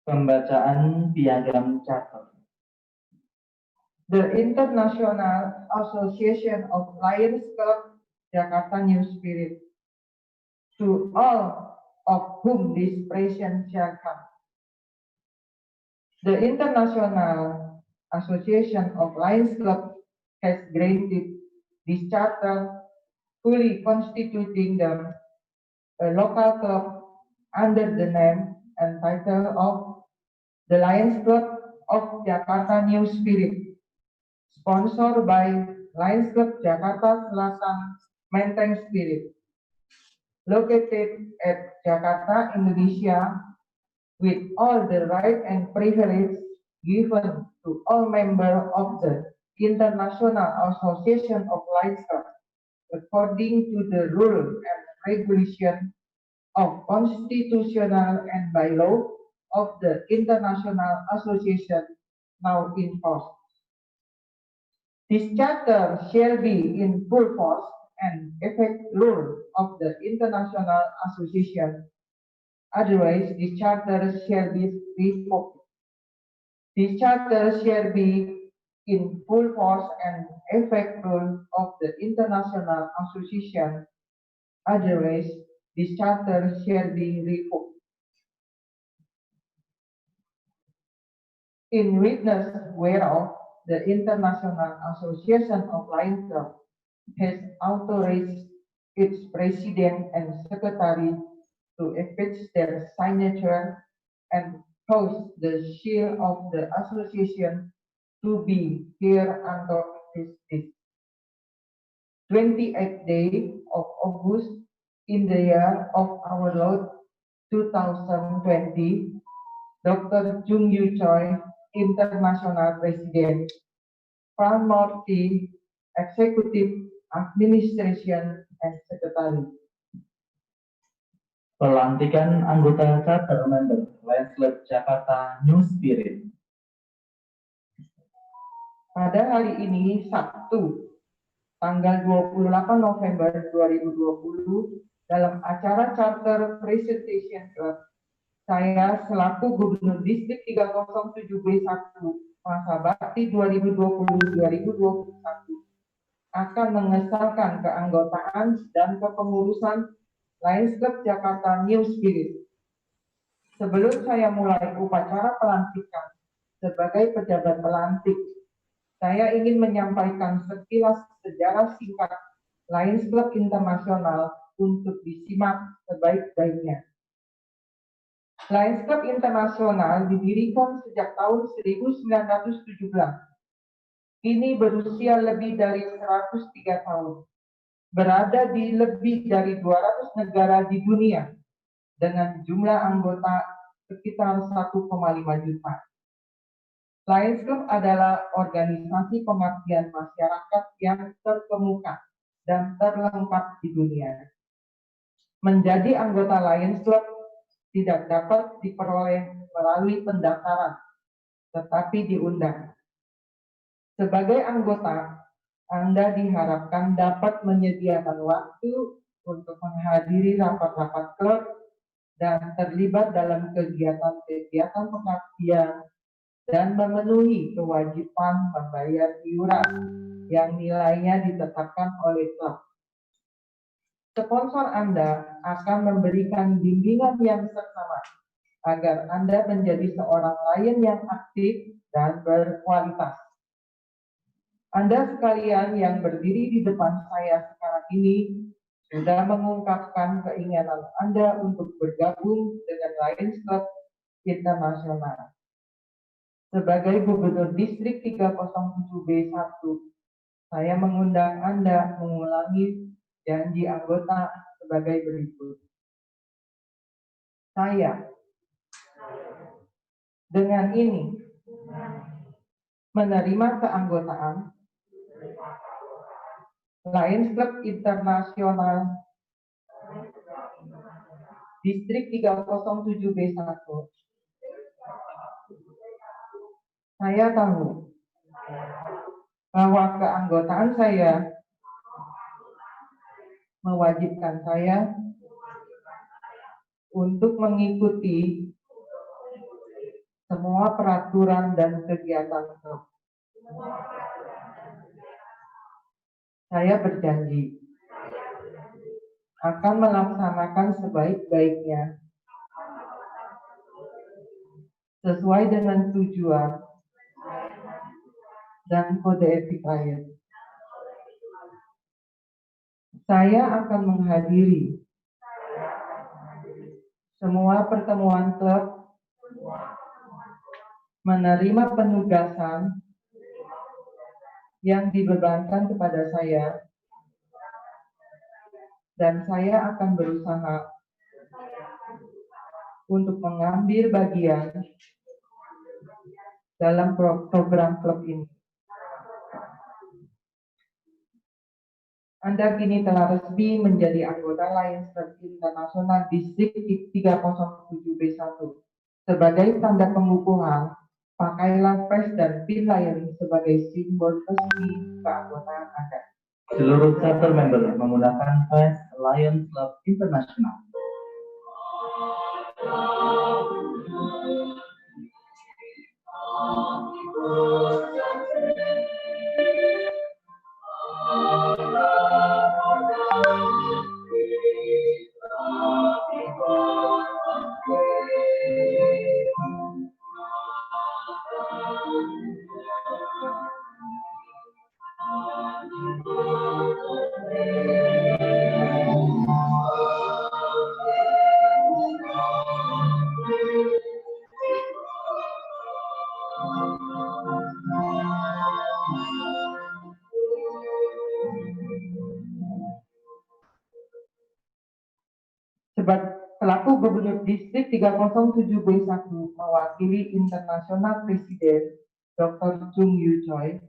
A: Pembacaan piagam charter.
T: The International Association of Lions Club Jakarta New Spirit, to all of whom this present shall come. The International Association of Lions Club has granted this charter, fully constituting them a local club under the name and title of the Lions Club of Jakarta New Spirit, sponsored by Lions Club Jakarta Selatan Menteng Spirit, located at Jakarta, Indonesia, with all the right and privilege given to all members of the International Association of Lions Club, according to the rule and regulation of constitutional and by law of the International Association now in force. This charter shall be in full force and effect rule of the International Association. Otherwise, this charter shall be revoked. This charter shall be in full force and effect rule of the International Association. Otherwise, this charter shall be revoked. In witness whereof, the International Association of Lions Club has authorized its president and secretary to affix their signature and cause the seal of the association to be hereunder this 28th day of August in the year of our Lord 2020, Dr. Jung Yu Choi, International President, Pran Murthy, Executive Administration and Secretary.
A: Pelantikan anggota charter member Lions Club Jakarta New Spirit.
T: Pada hari ini, Sabtu, tanggal 28 November 2020, dalam acara Charter Presentation Club, saya selaku Gubernur Distrik 307B1 masa bakti 2020-2021 akan mengesahkan keanggotaan dan kepengurusan Lions Club Jakarta New Spirit. Sebelum saya mulai upacara pelantikan sebagai pejabat pelantik, saya ingin menyampaikan sekilas sejarah singkat Lions Club Internasional untuk disimak sebaik-baiknya. Lions Club Internasional didirikan sejak tahun 1917. Kini berusia lebih dari 103 tahun. Berada di lebih dari 200 negara di dunia dengan jumlah anggota sekitar 1,5 juta. Lions Club adalah organisasi pengabdian masyarakat yang terkemuka dan terlengkap di dunia. Menjadi anggota Lions Club tidak dapat diperoleh melalui pendaftaran, tetapi diundang. Sebagai anggota, Anda diharapkan dapat menyediakan waktu untuk menghadiri rapat-rapat klub dan terlibat dalam kegiatan-kegiatan pengabdian dan memenuhi kewajiban membayar iuran yang nilainya ditetapkan oleh klub. Sponsor Anda akan memberikan bimbingan yang seksama agar Anda menjadi seorang lion yang aktif dan berkualitas. Anda sekalian yang berdiri di depan saya sekarang ini sudah mengungkapkan keinginan Anda untuk bergabung dengan Lions Club Internasional. Sebagai Gubernur Distrik 307B1, saya mengundang Anda mengulangi janji anggota sebagai berikut. Saya dengan ini menerima keanggotaan Lions Club Internasional Distrik 307B1. Saya tahu bahwa keanggotaan saya mewajibkan saya untuk mengikuti semua peraturan dan kegiatan klub. Saya berjanji akan melaksanakan sebaik-baiknya sesuai dengan tujuan dan kode etik Lions. Saya akan menghadiri semua pertemuan klub, menerima penugasan yang dibebankan kepada saya, dan saya akan berusaha untuk mengambil bagian dalam program klub ini. Anda kini telah resmi menjadi anggota Lions Club Internasional Distrik 307B1. Sebagai tanda pengukuhan, pakailah vest dan pin Lion sebagai simbol resmi keanggotaan Anda.
A: Seluruh chapter member menggunakan vest Lions Club Internasional.
T: Selaku Gubernur Distrik 307B1 mewakili Internasional Presiden Dr. Chung Yu Choi,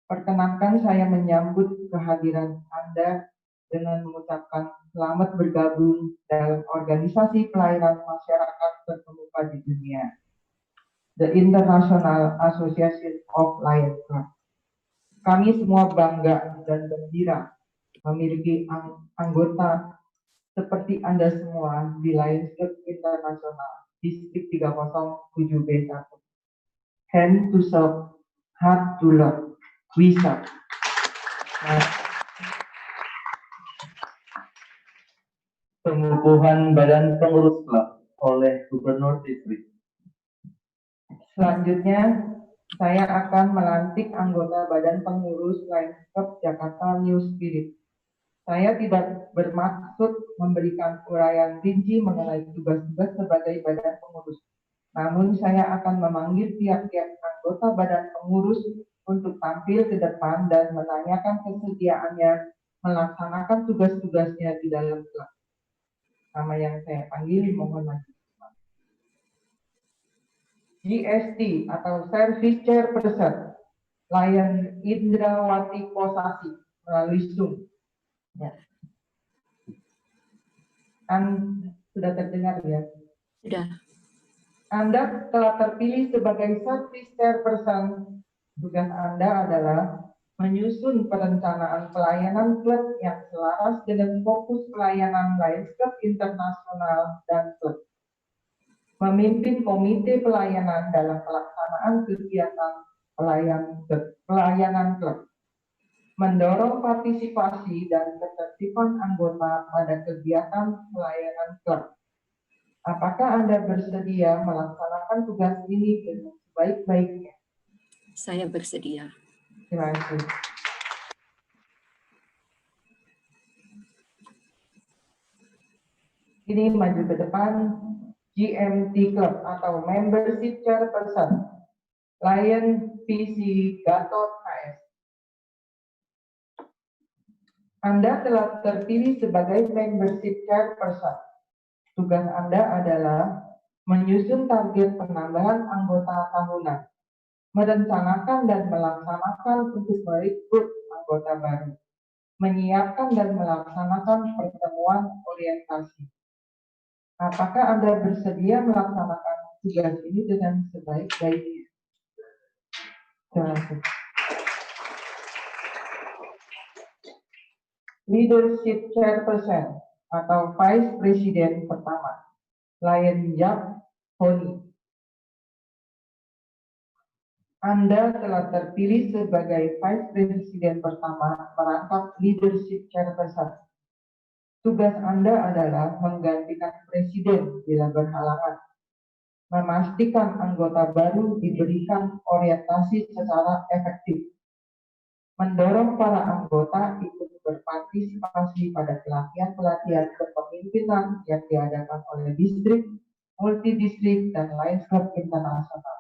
T: perkenankan saya menyambut kehadiran Anda dengan mengucapkan selamat bergabung dalam organisasi pelayanan masyarakat terkemuka di dunia, The International Association of Lions Club. Kami semua bangga dan gembira memiliki anggota seperti Anda semua di Lions Club Internasional Distrik 307B1. Hand to serve, heart to love. We serve.
A: Pengukuhan Badan Pengurus Klub. oleh Gubernur Distrik.
T: Selanjutnya, saya akan melantik anggota Badan Pengurus Lions Club Jakarta New Spirit. Saya tidak bermaksud memberikan uraian rinci mengenai tugas-tugas sebagai badan pengurus. Namun saya akan memanggil tiap-tiap anggota badan pengurus untuk tampil ke depan dan menanyakan kesediaannya melaksanakan tugas-tugasnya di dalam klub. Nama yang saya panggil mohon maju. GST atau Service Chairperson Lion Indrawati Kosasi melalui Zoom. Ya. Sudah terdengar ya?
B: Sudah.
T: Anda telah terpilih sebagai Service Chairperson. Tugas Anda adalah menyusun perencanaan pelayanan klub yang selaras dengan fokus pelayanan Lions Club internasional dan klub. Memimpin komite pelayanan dalam pelaksanaan kegiatan pelayanan klub. Mendorong partisipasi dan ketertiban anggota pada kegiatan pelayanan klub. Apakah Anda bersedia melaksanakan tugas ini dengan sebaik-baiknya?
B: Saya bersedia.
T: Terima kasih. Ini maju ke depan GMT Club atau Membership Chairperson Lion PC Gatot KS. Anda telah terpilih sebagai Membership Chairperson. Tugas Anda adalah menyusun target penambahan anggota tahunan, merencanakan dan melaksanakan untuk merekrut anggota baru, menyiapkan dan melaksanakan pertemuan orientasi. Apakah Anda bersedia melaksanakan tugas ini dengan sebaik-baiknya? Terima kasih. Leadership Chairperson atau Vice President pertama, Lion Yap Honi. Anda telah terpilih sebagai Vice President pertama merangkap Leadership Chairperson. Tugas Anda adalah menggantikan Presiden bila berhalangan, memastikan anggota baru diberikan orientasi secara efektif, mendorong para anggota ikut berpartisipasi pada pelatihan-pelatihan kepemimpinan yang diadakan oleh distrik, multidistrik, dan Lions Club internasional.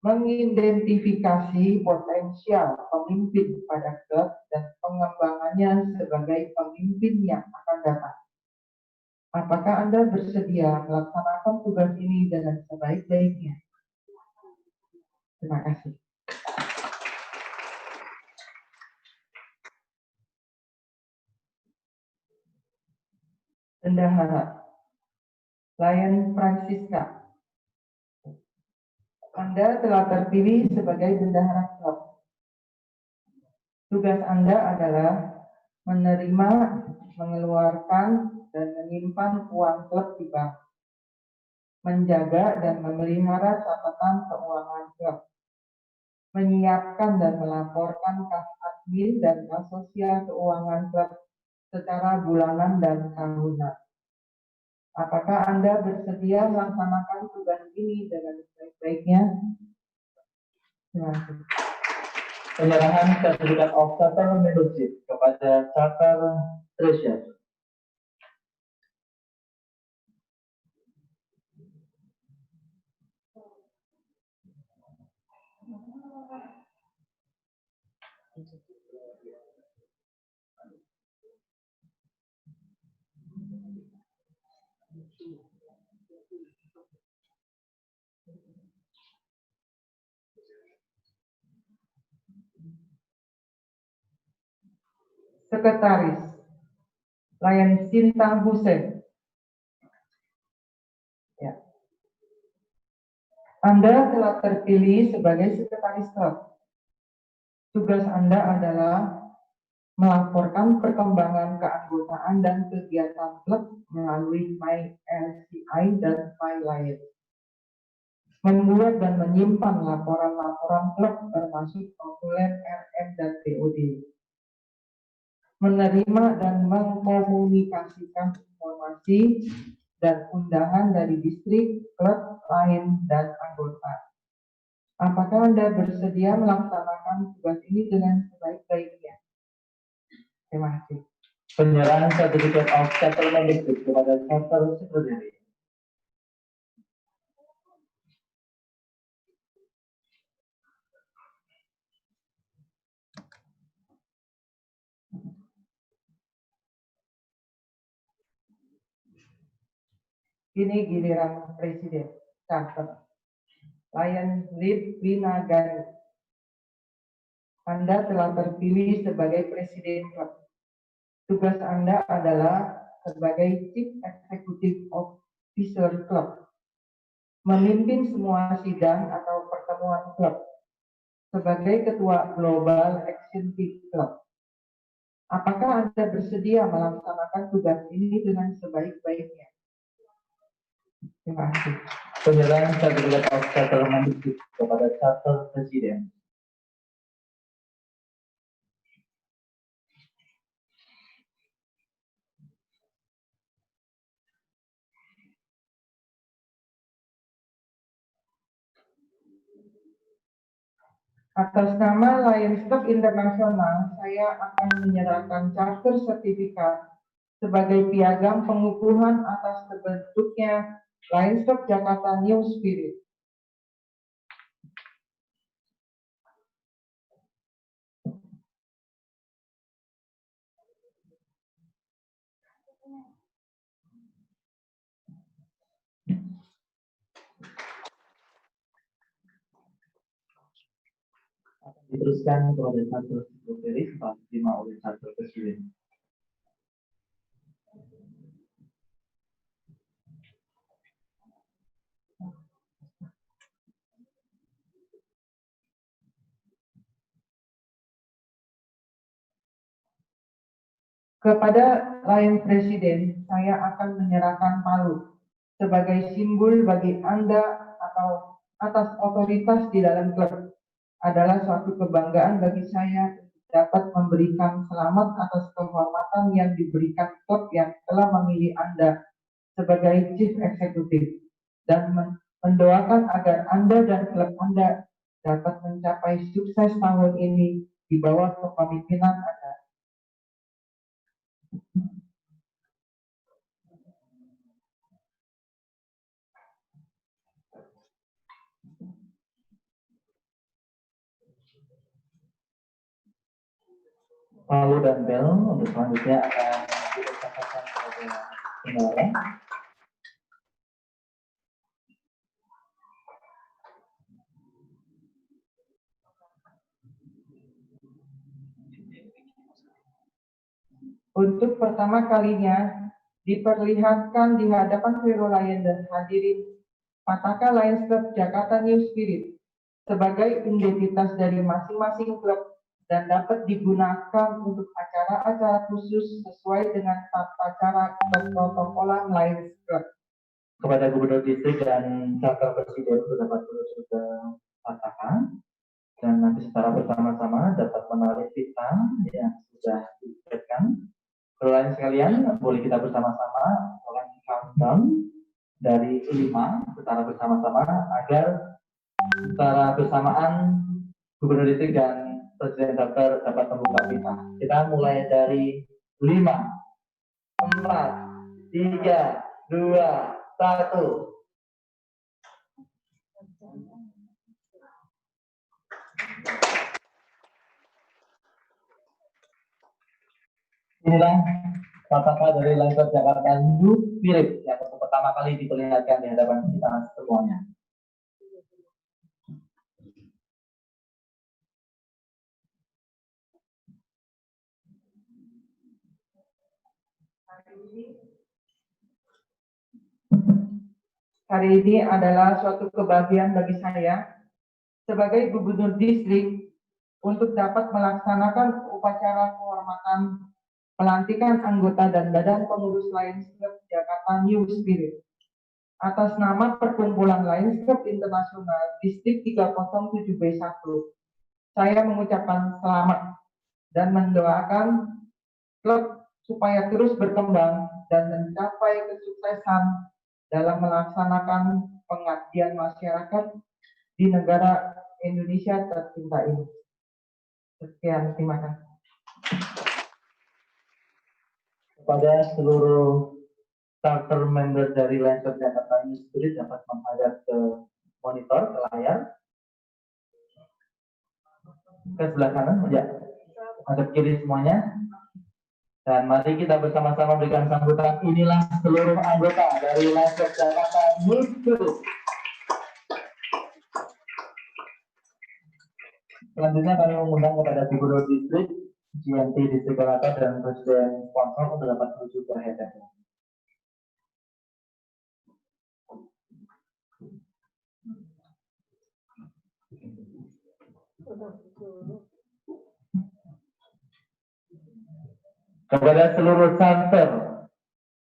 T: Mengidentifikasi potensial pemimpin pada klub dan pengembangannya sebagai pemimpin yang akan datang. Apakah Anda bersedia melaksanakan tugas ini dengan sebaik-baiknya? Terima kasih. Bendahara Lion Francisca. Anda telah terpilih sebagai bendahara klub. Tugas Anda adalah menerima, mengeluarkan, dan menyimpan uang klub di bank, menjaga dan memelihara catatan keuangan klub, menyiapkan dan melaporkan kas admin dan kas sosial keuangan klub secara bulanan dan tahunan. Apakah Anda bersedia melaksanakan tugas ini dengan sebaik-baiknya? Terima kasih.
A: Penyerahan sertifikat of charter membership kepada charter treasurer.
T: Sekretaris Lion Sintang Hussein. Ya. Anda telah terpilih sebagai sekretaris klub. Tugas Anda adalah melaporkan perkembangan keanggotaan dan kegiatan klub melalui MyLCI dan MyLion. Membuat dan menyimpan laporan-laporan klub termasuk populer RM dan BOD. Menerima dan mengkomunikasikan informasi dan undangan dari distrik, klub lain, dan anggota. Apakah Anda bersedia melaksanakan tugas ini dengan sebaik-baiknya? Terima kasih.
A: Penyerahan Certificate of Settlement District kepada Chapter Secretary.
T: Kini giliran Presiden Charter. Lion Lip Winagari. Anda telah terpilih sebagai Presiden Klub. Tugas Anda adalah sebagai Chief Executive Officer Club, memimpin semua sidang atau pertemuan klub, sebagai Ketua Global Action Team Club. Apakah Anda bersedia melaksanakan tugas ini dengan sebaik-baiknya? Terima kasih.
A: Penyerahan Certificate of Settlement District kepada Charter Presiden.
T: Atas nama Lions Club Internasional, saya akan menyerahkan charter sertifikat sebagai piagam pengukuhan atas terbentuknya Lions Club Jakarta New Spirit.
A: Diteruskan kepada Charter Secretary setelah diterima oleh Charter Presiden.
T: Kepada Lion Presiden, saya akan menyerahkan palu sebagai simbol bagi Anda atau atas otoritas di dalam klub. Adalah suatu kebanggaan bagi saya dapat memberikan selamat atas kehormatan yang diberikan klub yang telah memilih Anda sebagai Chief Executive dan mendoakan agar Anda dan klub Anda dapat mencapai sukses tahun ini di bawah kepemimpinan Anda.
A: Palu dan bel untuk selanjutnya akan dipercatatkan kepada saudara.
T: Untuk pertama kalinya diperlihatkan di hadapan seluruh Lion dan hadirin Pataka Lions Club Jakarta New Spirit sebagai identitas dari masing-masing klub dan dapat digunakan untuk acara-acara khusus sesuai dengan tata cara keprotokolan Lions Club.
A: Kepada Gubernur Distrik dan Charter Presiden untuk dapat turut katakan dan nanti secara bersama-sama dapat menarik pita yang sudah diberikan. Lain sekalian, boleh kita bersama-sama ulang countdown dari 5 secara bersama-sama agar secara bersamaan Gubernur Distrik dan Presiden Daftar dapat membuka pita. Kita mulai dari 5, 4, 3, 2, 1. Inilah kata-kata dari Lions Club Jakarta New Spirit yang untuk pertama kali diperlihatkan di hadapan kita semuanya.
T: Hari ini adalah suatu kebahagiaan bagi saya sebagai Gubernur Distrik untuk dapat melaksanakan upacara kehormatan pelantikan anggota dan badan pengurus Lions Club Jakarta New Spirit. Atas nama Perkumpulan Lions Club Internasional Distrik 307B1, saya mengucapkan selamat dan mendoakan klub supaya terus berkembang dan mencapai kesuksesan dalam melaksanakan pengabdian masyarakat di negara Indonesia tercinta ini. Sekian, terima kasih.
A: Kepada seluruh starter member dari Lancer Jakarta New Spirit dapat menghadap ke monitor, ke layar. Ke sebelah kanan, ya. Hadap kiri semuanya. Dan mari kita bersama-sama berikan sambutan. Inilah seluruh anggota dari Lancer Jakarta New Spirit. Selanjutnya kami mengundang kepada Gubernur Distrik, GMT Distrik Jakarta dan Presiden sponsor untuk dapat menuju ke head. Kepada seluruh charter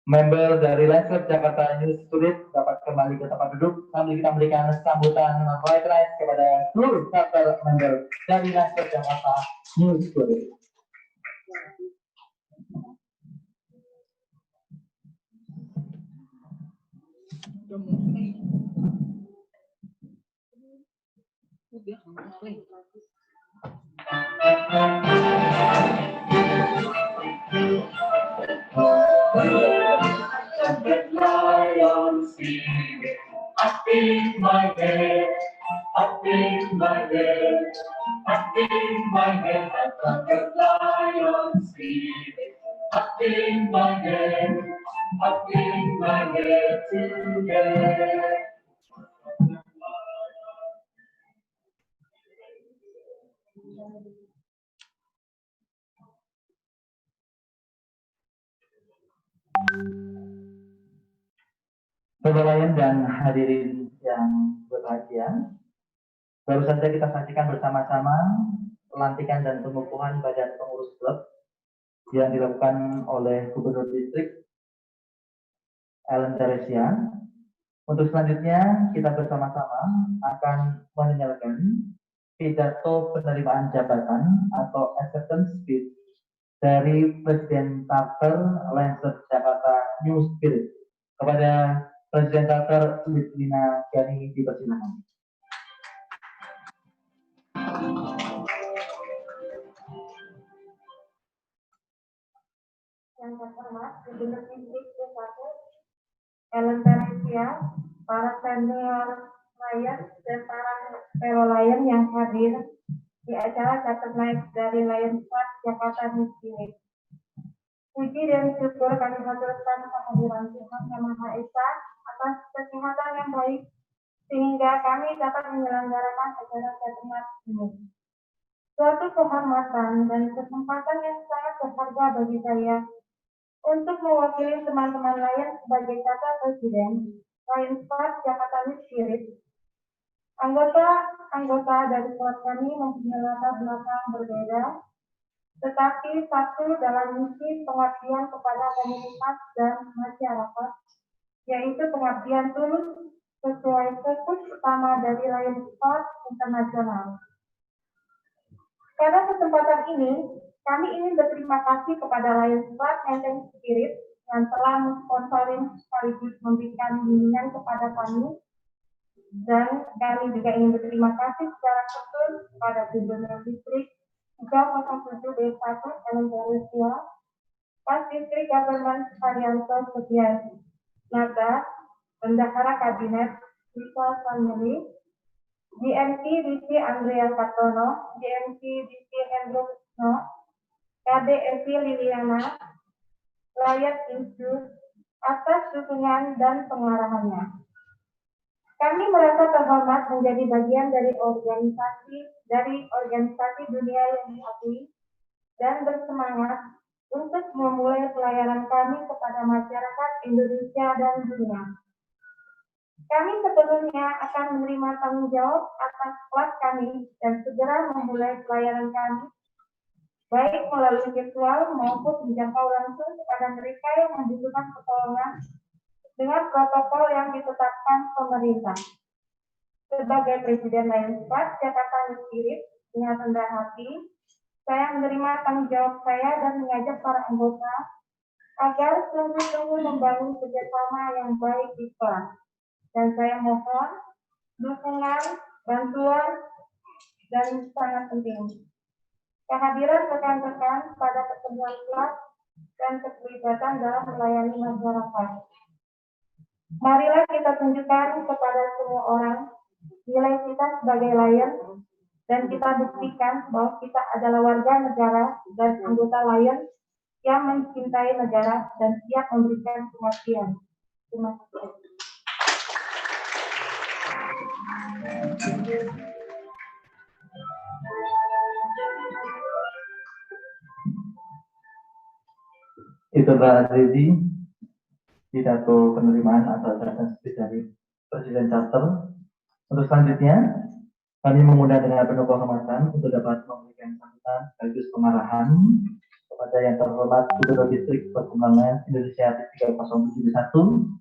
A: member dari Lancer Jakarta New Spirit dapat kembali ke tempat duduk sambil kita memberikan sambutan right kepada seluruh charter member dari Lancer Jakarta New Spirit.
D: Lion spirit, up in my head, up in my head, up in my head. I've got the lion spirit, up in my head today.
A: Saudara Lion dan hadirin yang berbahagia, baru saja kita saksikan bersama-sama pelantikan dan pengukuhan badan pengurus klub yang dilakukan oleh Gubernur Distrik Ellen Teresia. Untuk selanjutnya kita bersama-sama akan mendengarkan pidato penerimaan jabatan atau acceptance speech dari Presiden Charter Lancer Jakarta New Spirit. Kepada Presiden Charter Lina Giani dipersilakan.
R: Yang terhormat Gubernur Distrik Jakarta Ellen Teresia, para senior Lion dan para fellow Lion yang hadir di acara Charter Night dari Lion Club Jakarta New Spirit. Puji dan syukur kami haturkan kehadiran Tuhan Yang Maha Esa atas kesehatan yang baik sehingga kami dapat menyelenggarakan acara Charter Night ini. Suatu kehormatan dan kesempatan yang sangat berharga bagi saya untuk mewakili teman-teman Lion sebagai kata Presiden Lion Club Jakarta New Spirit. Anggota dari klub kami mempunyai latar belakang berbeda, tetapi satu dalam misi pengabdian kepada komunitas dan masyarakat, yaitu pengabdian tulus sesuai fokus utama dari Lion Club Internasional. Pada kesempatan ini, kami ingin berterima kasih kepada Lion Club New Spirit yang telah mensponsoring sekaligus memberikan bimbingan kepada kami, dan kami juga ingin berterima kasih secara khusus kepada Gubernur Distrik 307 D1 Ellen Teresia, Pas Distrik Government Haryanto Setianata, Bendahara Kabinet Lisa Sanyeli, GMT DC Andrea Kartono, GMT DC Hendro Kusno, KD Evi Liliana, Lion Institute atas dukungan dan pengarahannya. Kami merasa terhormat menjadi bagian dari organisasi dunia yang diakui dan bersemangat untuk memulai pelayanan kami kepada masyarakat Indonesia dan dunia. Kami sepenuhnya akan menerima tanggung jawab atas klub kami dan segera memulai pelayanan kami, baik melalui virtual maupun menjangkau langsung kepada mereka yang membutuhkan pertolongan dengan protokol yang ditetapkan pemerintah. Sebagai Presiden Lion Club Jakarta New Spirit, dengan rendah hati, saya menerima tanggung jawab saya dan mengajak para anggota agar sungguh-sungguh membangun kerjasama yang baik di kelas. Dan saya mohon dukungan, bantuan, dan sangat penting kehadiran rekan-rekan pada pertemuan kelas dan keterlibatan dalam melayani masyarakat. Marilah kita tunjukkan kepada semua orang nilai kita sebagai Lion dan kita buktikan bahwa kita adalah warga negara dan anggota Lion yang mencintai negara dan siap memberikan pengabdian. Terima kasih.
A: Itu Mbak Azizi, pidato penerimaan atau acara dari Presiden Charter. Untuk selanjutnya, kami mengundang dengan penuh kehormatan untuk dapat memberikan sambutan sekaligus pengarahan kepada yang terhormat Gubernur Distrik Perkembangan Indonesia 3071,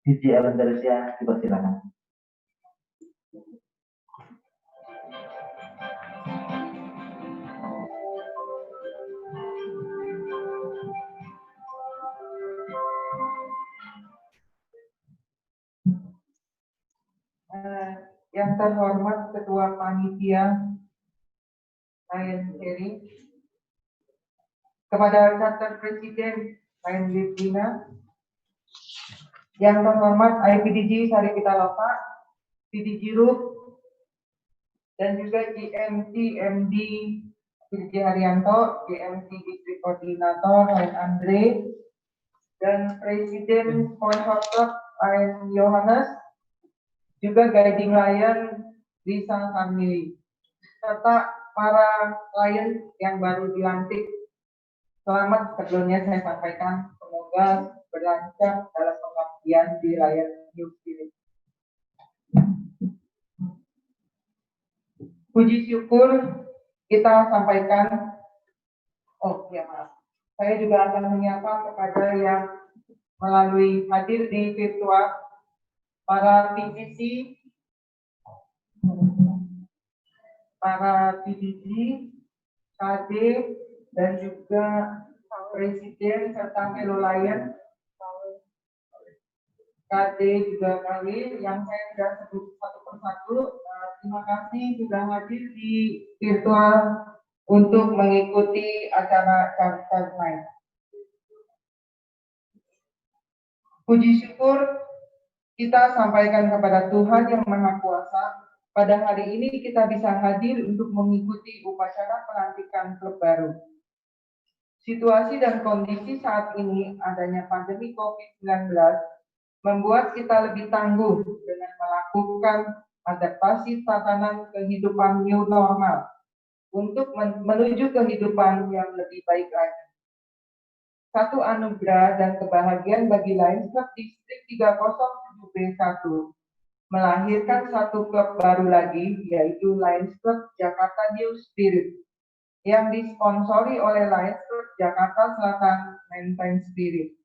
A: DJ Ellen Teresia, dipersilakan.
T: Yang terhormat Ketua Panitia Lion Cherry, kepada Charter Presiden Lion Livina, yang terhormat IPDG Sari Pitaloka, PDG Rup, dan juga GMC MD PDG Haryanto, GMC Distrik Koordinator Lion Andre, dan Presiden Sponsor Club Lion Yohanes, juga Guiding Lion Lisa Family, serta para Lion yang baru dilantik. Selamat sebelumnya saya sampaikan, semoga berlancar dalam pengabdian di Lion New Spirit. Puji syukur kita sampaikan. Oh ya maaf, saya juga akan menyapa kepada yang melalui hadir di virtual, para PDG, KD, dan juga Presiden serta Fellow Lion, KD juga kami yang saya sudah sebut satu persatu. Terima kasih sudah hadir di virtual untuk mengikuti acara Charter Night. Puji syukur kita sampaikan kepada Tuhan Yang Maha Kuasa, pada hari ini kita bisa hadir untuk mengikuti upacara pelantikan klub baru. Situasi dan kondisi saat ini, adanya pandemi COVID-19, membuat kita lebih tangguh dengan melakukan adaptasi tatanan kehidupan new normal untuk menuju kehidupan yang lebih baik lagi. Satu anugerah dan kebahagiaan bagi Lions Club Distrik 307B1 melahirkan satu klub baru lagi, yaitu Lions Club Jakarta New Spirit yang disponsori oleh Lions Club Jakarta Selatan Maintain Spirit.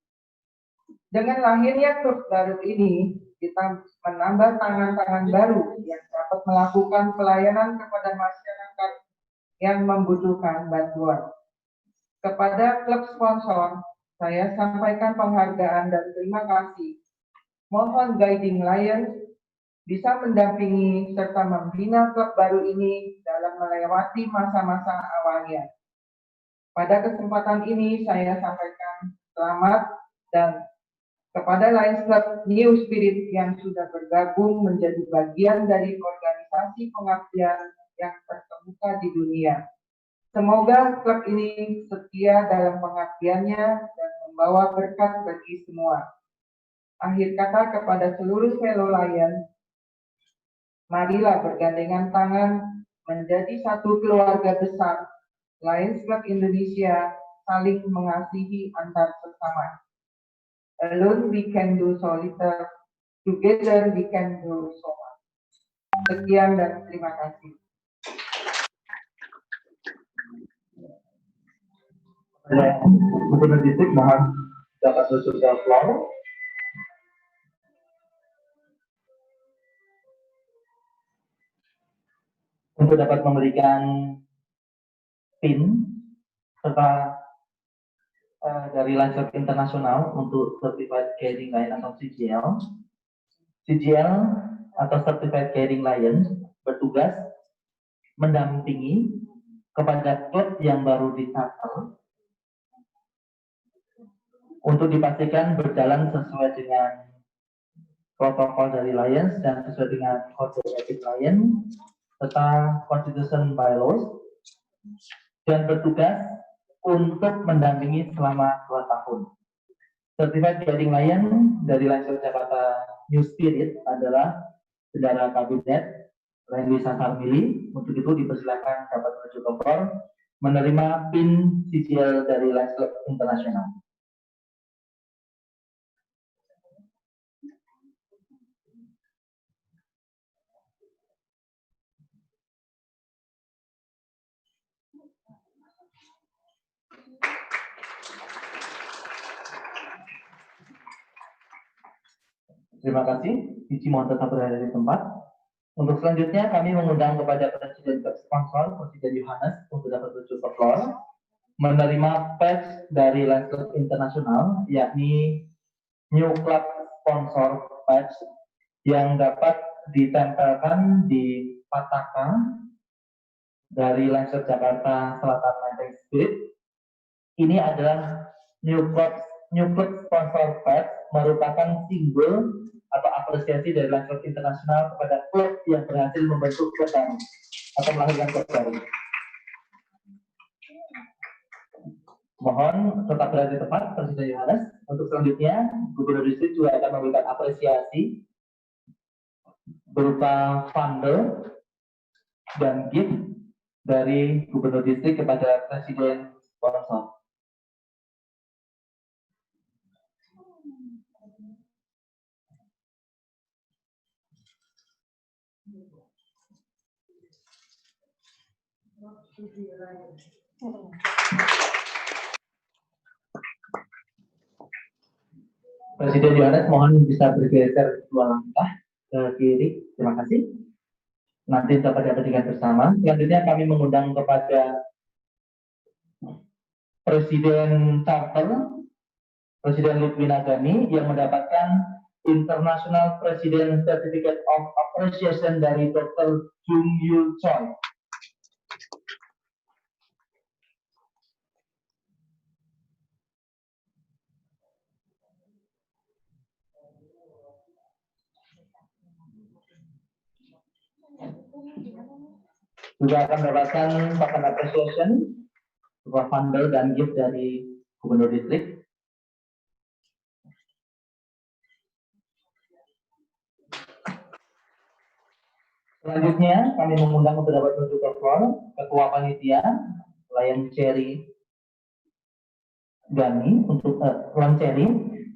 T: Dengan lahirnya klub baru ini, kita menambah tangan-tangan baru yang dapat melakukan pelayanan kepada masyarakat yang membutuhkan bantuan. Kepada klub sponsor, saya sampaikan penghargaan dan terima kasih. Mohon Guiding Lion bisa mendampingi serta membina klub baru ini dalam melewati masa-masa awalnya. Pada kesempatan ini saya sampaikan selamat dan kepada Lions Club New Spirit yang sudah bergabung menjadi bagian dari organisasi pengabdian yang terkemuka di dunia. Semoga klub ini setia dalam pengabdiannya dan membawa berkat bagi semua. Akhir kata kepada seluruh fellow Lion, marilah bergandengan tangan menjadi satu keluarga besar. Lions Club Indonesia saling mengasihi antar sesama. Alone we can do so little, together we can do so much. Sekian dan terima kasih.
A: Gubernur Distrik mohon dapat duduk di floor. Untuk dapat memberikan PIN serta dari Lancelot Internasional untuk Certified Guiding Lion atau CGL. CGL atau Certified Guiding Lion bertugas mendampingi kepada klub yang baru di-charter untuk dipastikan berjalan sesuai dengan protokol dari Lions dan sesuai dengan kode etik Lion serta Constitution Bylaws, dan bertugas untuk mendampingi selama 2 tahun. Certified Guiding Lion dari Lancelot Jakarta New Spirit adalah bendara kabinet Lion Wisata Sarmili. Untuk itu dipersilakan dapat menuju ke floor menerima PIN CGL dari Lancelot Internasional. Terima kasih. Cici mohon tetap berada di tempat. Untuk selanjutnya kami mengundang kepada Presiden Sponsor, Presiden Yohanes, untuk dapat menuju ke floor menerima badge dari Lancelot Internasional, yakni New Club Sponsor Badge yang dapat ditempelkan di pataka dari Lancelot Jakarta Selatan Lion Spirit. Ini adalah New Club Sponsor Badge, merupakan simbol atau apresiasi dari Lancelot Internasional kepada klub yang berhasil membentuk klub baru atau melahirkan klub baru. Mohon tetap berada di tempat, Presiden Yohanes. Untuk selanjutnya, Gubernur Distrik juga akan memberikan apresiasi berupa fundel dan gift dari Gubernur Distrik kepada Presiden Sponsor. Presiden Yohanes mohon bisa bergeser 2 langkah ke kiri. Terima kasih. Nanti dapat diabadikan bersama. Selanjutnya kami mengundang kepada Presiden Charter, Presiden Ludwina Gani yang mendapatkan International President Certificate of Appreciation dari Dr. Jung Yul Choi. Juga akan mendapatkan token appreciation berupa fundel dan gift dari Gubernur Distrik. Selanjutnya kami mengundang untuk dapat menuju ke floor Ketua Panitia Lion Cherry Gani untuk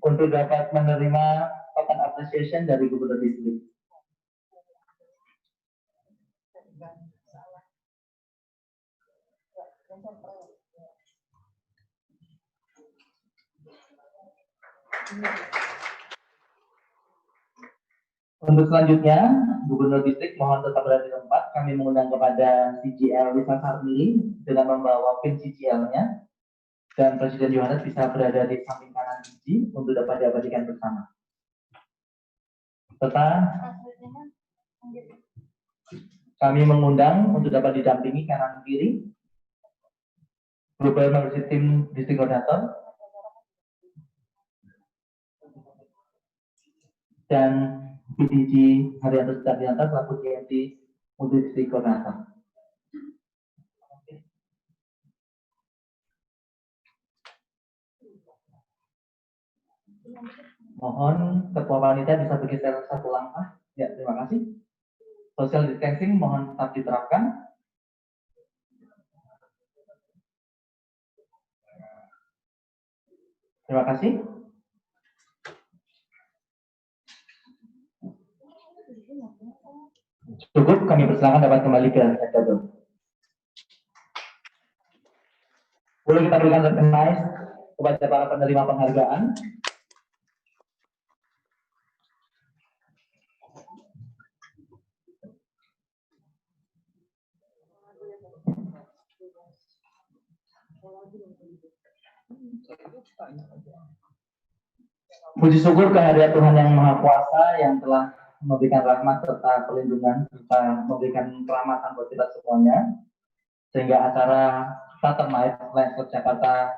A: untuk dapat menerima token appreciation dari Gubernur Distrik. Untuk selanjutnya, Gubernur Distrik mohon tetap berada di tempat. Kami mengundang kepada CGL Wisata Sarmili dengan membawa PIN CGL-nya, dan Presiden Yohanes bisa berada di samping kanan Cici untuk dapat diabadikan bersama. Serta kami mengundang untuk dapat didampingi kanan kiri Global Membership Team Distrik Koordinator dan PDG Haryanto Sudaryanto selaku GMT untuk Distrik Koordinator. Mohon Ketua Panitia bisa bergeser 1 langkah. Ya, terima kasih. Social distancing mohon tetap diterapkan. Terima kasih. Cukup, kami persilakan dapat kembali ke head. Boleh kita berikan recognize kepada para penerima penghargaan. Puji syukur kehadirat Tuhan yang Maha Kuasa yang telah memberikan rahmat serta perlindungan serta memberikan keselamatan buat kita semuanya, sehingga acara Saturn Night Lions Club Jakarta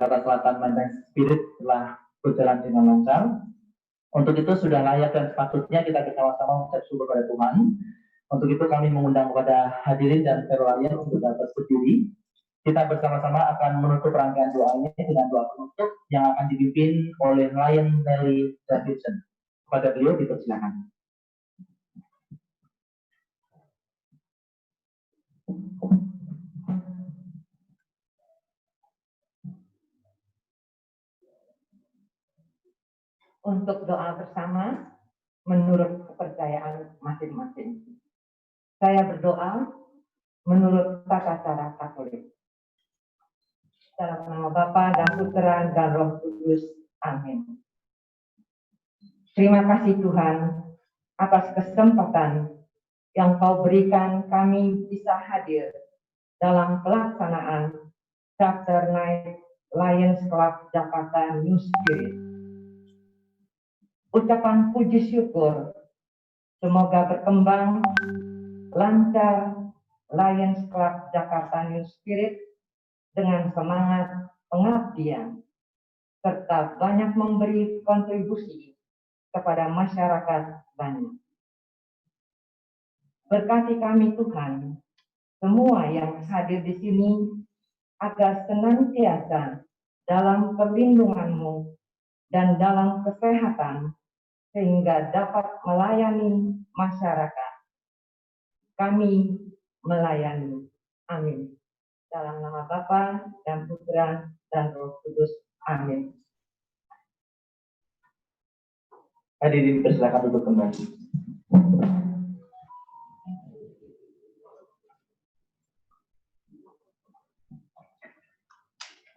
A: Selatan Menteng Spirit telah berjalan dengan lancar. Untuk itu sudah layak dan sepatutnya kita bersama-sama mengucap syukur pada Tuhan. Untuk itu kami mengundang kepada hadirin dan perwakilan untuk dapat berdiri. Kita bersama-sama akan menutup rangkaian doa ini dengan doa penutup yang akan dipimpin oleh Lion Nelly Davidson. Kepada beliau dipersilakan.
R: Untuk doa bersama menurut kepercayaan masing-masing. Saya berdoa menurut tata cara Katolik. Dalam nama Bapa dan Putra dan Roh Kudus. Amin. Terima kasih Tuhan atas kesempatan yang Kau berikan kami bisa hadir dalam pelaksanaan Chapter Night Lions Club Jakarta New Spirit. Ucapan puji syukur semoga berkembang lancar Lions Club Jakarta New Spirit dengan semangat pengabdian serta banyak memberi kontribusi kepada masyarakat banyak. Berkati kami Tuhan, semua yang hadir di sini agar senantiasa dalam perlindungan-Mu dan dalam kesehatan sehingga dapat melayani masyarakat. Kami melayani. Amin. Dalam nama Bapa dan Putra dan Roh Kudus. Amin.
A: Hadirin persilakan duduk kembali.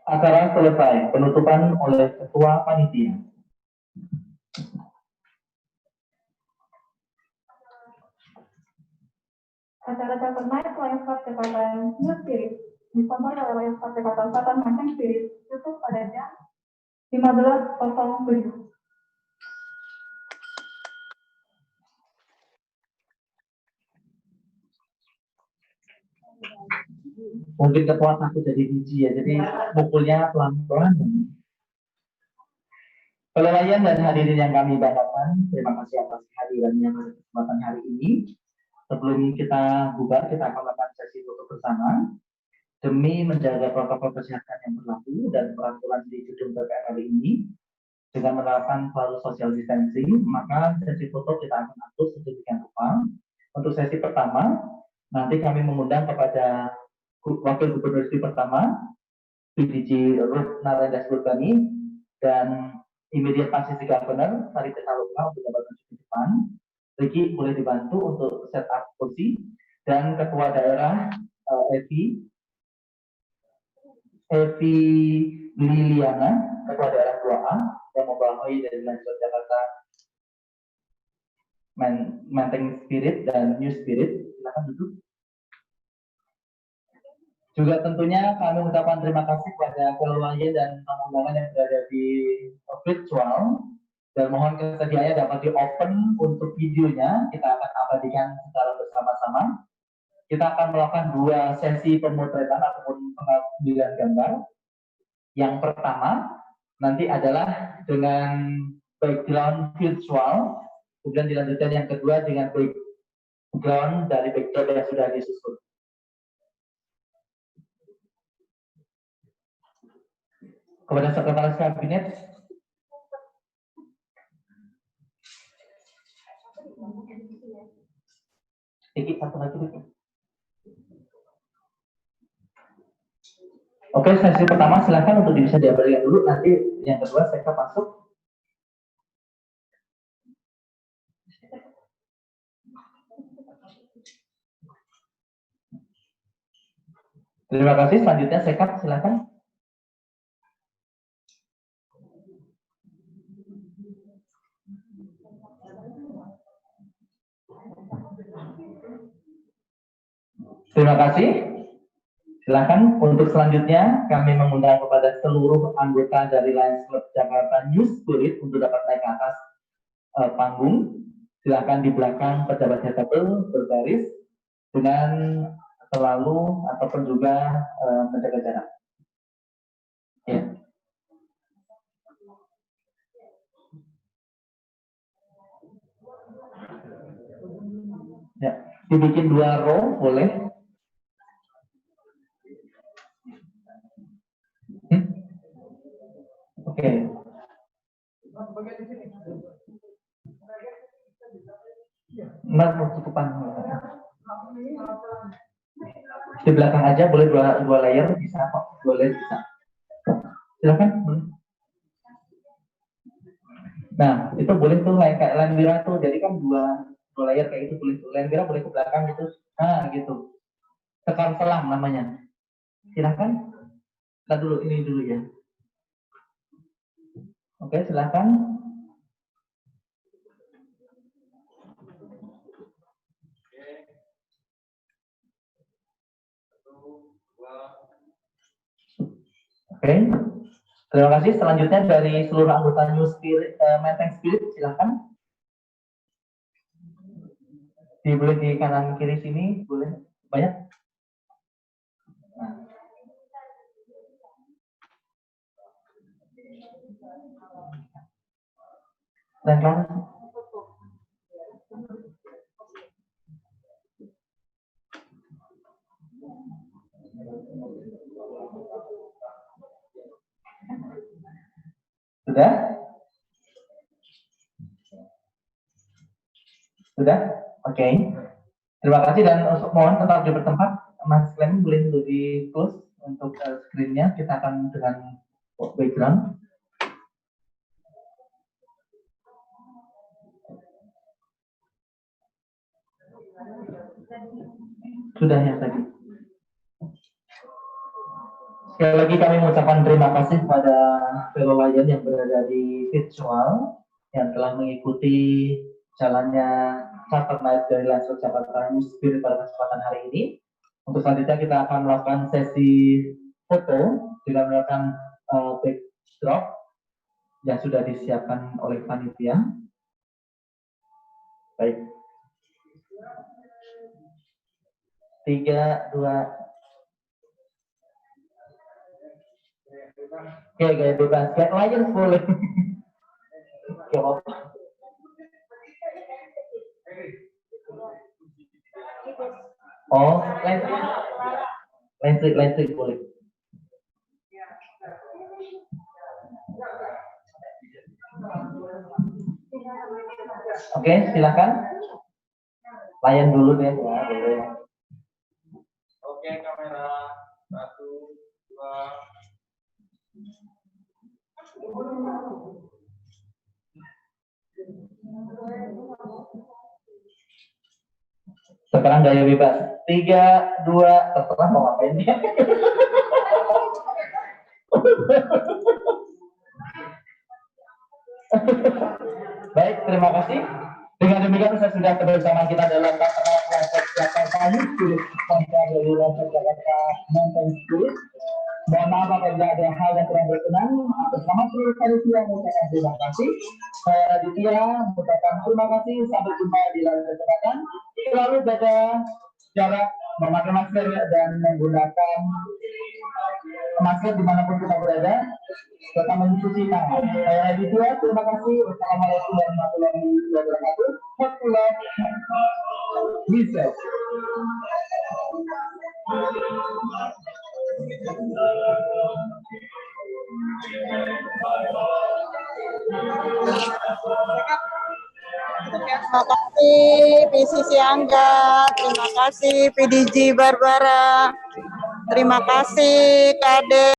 A: Acara selesai. Penutupan oleh Ketua Panitia.
Q: Acara Chapter Night Lions Club Jakarta New Spirit disponsori oleh Lions Club Jakarta Selatan Menteng Spirit tutup pada jam 15.07.
A: Mungkin ketua takut jadi biji ya, jadi mukulnya pelan-pelan. Pelelayan dan hadirin yang kami banggakan, terima kasih atas kehadirannya pada kesempatan hari ini. Sebelum kita bubar, kita akan melakukan sesi foto bersama demi menjaga protokol kesehatan yang berlaku dan peraturan di gedung DPR hari ini dengan menerapkan selalu social distancing. Maka sesi foto kita akan atur sedemikian rupa. Untuk sesi pertama, nanti kami mengundang kepada Wakil Gubernur Istri pertama, PDG Ruth Narendra Surbani, dan Immediate Passing Governor Sarita Saluka untuk dapat maju ke depan. Ricky boleh dibantu untuk setup kursi, dan Ketua Daerah Evi Liliana, Ketua Daerah 2A yang membawahi dari Lions Club Jakarta Menteng Spirit dan New Spirit. Silakan duduk. Juga tentunya kami mengucapkan terima kasih kepada pelelayan dan tamu-tamu yang berada di virtual, dan mohon kesediaannya dapat di-open untuk videonya. Kita akan abadikan secara bersama-sama. Kita akan melakukan 2 sesi pemotretan ataupun pengambilan gambar. Yang pertama nanti adalah dengan background virtual, kemudian dilanjutkan yang kedua dengan background dari backdrop yang sudah disusun. Kepada Sekretaris Kabinet, Iki satu lagi. Oke, sesi pertama silakan untuk bisa diabadikan dulu. Nanti yang kedua saya masuk. Terima kasih. Selanjutnya Sekap silakan. Terima kasih. Silakan untuk selanjutnya kami mengundang kepada seluruh anggota dari Lions Club Jakarta New Spirit untuk dapat naik ke atas panggung. Silakan di belakang pejabat tabel berbaris dengan selalu ataupun juga menjaga jarak. Ya. Ya, dibikin 2 row boleh. Oke. Mbak cukupan. Di belakang aja boleh dua layer bisa kok, boleh bisa. Silakan. Nah itu boleh tuh kayak Landwira tuh, jadi kan dua layer kayak gitu boleh tuh. Landwira boleh ke belakang gitu, nah gitu. Tekan selang namanya. Silakan. Kita dulu ini dulu ya. Oke, silakan. Oke, terima kasih. Selanjutnya dari seluruh anggota New Spirit, Menteng Spirit, silakan. Boleh di kanan kiri sini, boleh banyak. Dan kan sudah? Sudah? Oke. Terima kasih dan mohon tetap di bertempat. Mas Clem boleh dulu di close untuk screen-nya. Kita akan dengan background. Sudah ya tadi. Sekali lagi kami mengucapkan terima kasih kepada fellow Lion yang berada di virtual yang telah mengikuti jalannya Charter Night dari Lions Club Jakarta New Spirit pada kesempatan hari ini. Untuk selanjutnya kita akan melakukan sesi foto dengan menggunakan backdrop yang sudah disiapkan oleh panitia. Baik. 3, 2. Oke, gaya bebas. Kayak Lions boleh. Oke, apa? Oh, landscape boleh. Oke, silakan. Layan dulu deh, ya, boleh. Oke, kamera 1, 2. Sekarang gaya bebas. 3, 2, terserah mau ngapain dia. Baik, terima kasih. Dengan demikian saya sudah kebersamaan kita dalam Lions Jakarta New Spirit dari Lions Jakarta Mountain Spirit. Mohon maaf apabila ada hal yang kurang berkenan. Atas nama seluruh panitia mengucapkan terima kasih. Saya Raditya mengucapkan terima kasih. Sampai jumpa di lain kesempatan. Selalu jaga jarak, memakai masker dan menggunakan masker dimanapun kita berada. Tetap mencuci tangan. Saya Raditya, terima kasih. Wassalamualaikum warahmatullahi wabarakatuh. Waktulah bisa.
U: Terima kasih PCC Angga, terima kasih PDG Barbara, terima kasih Kade.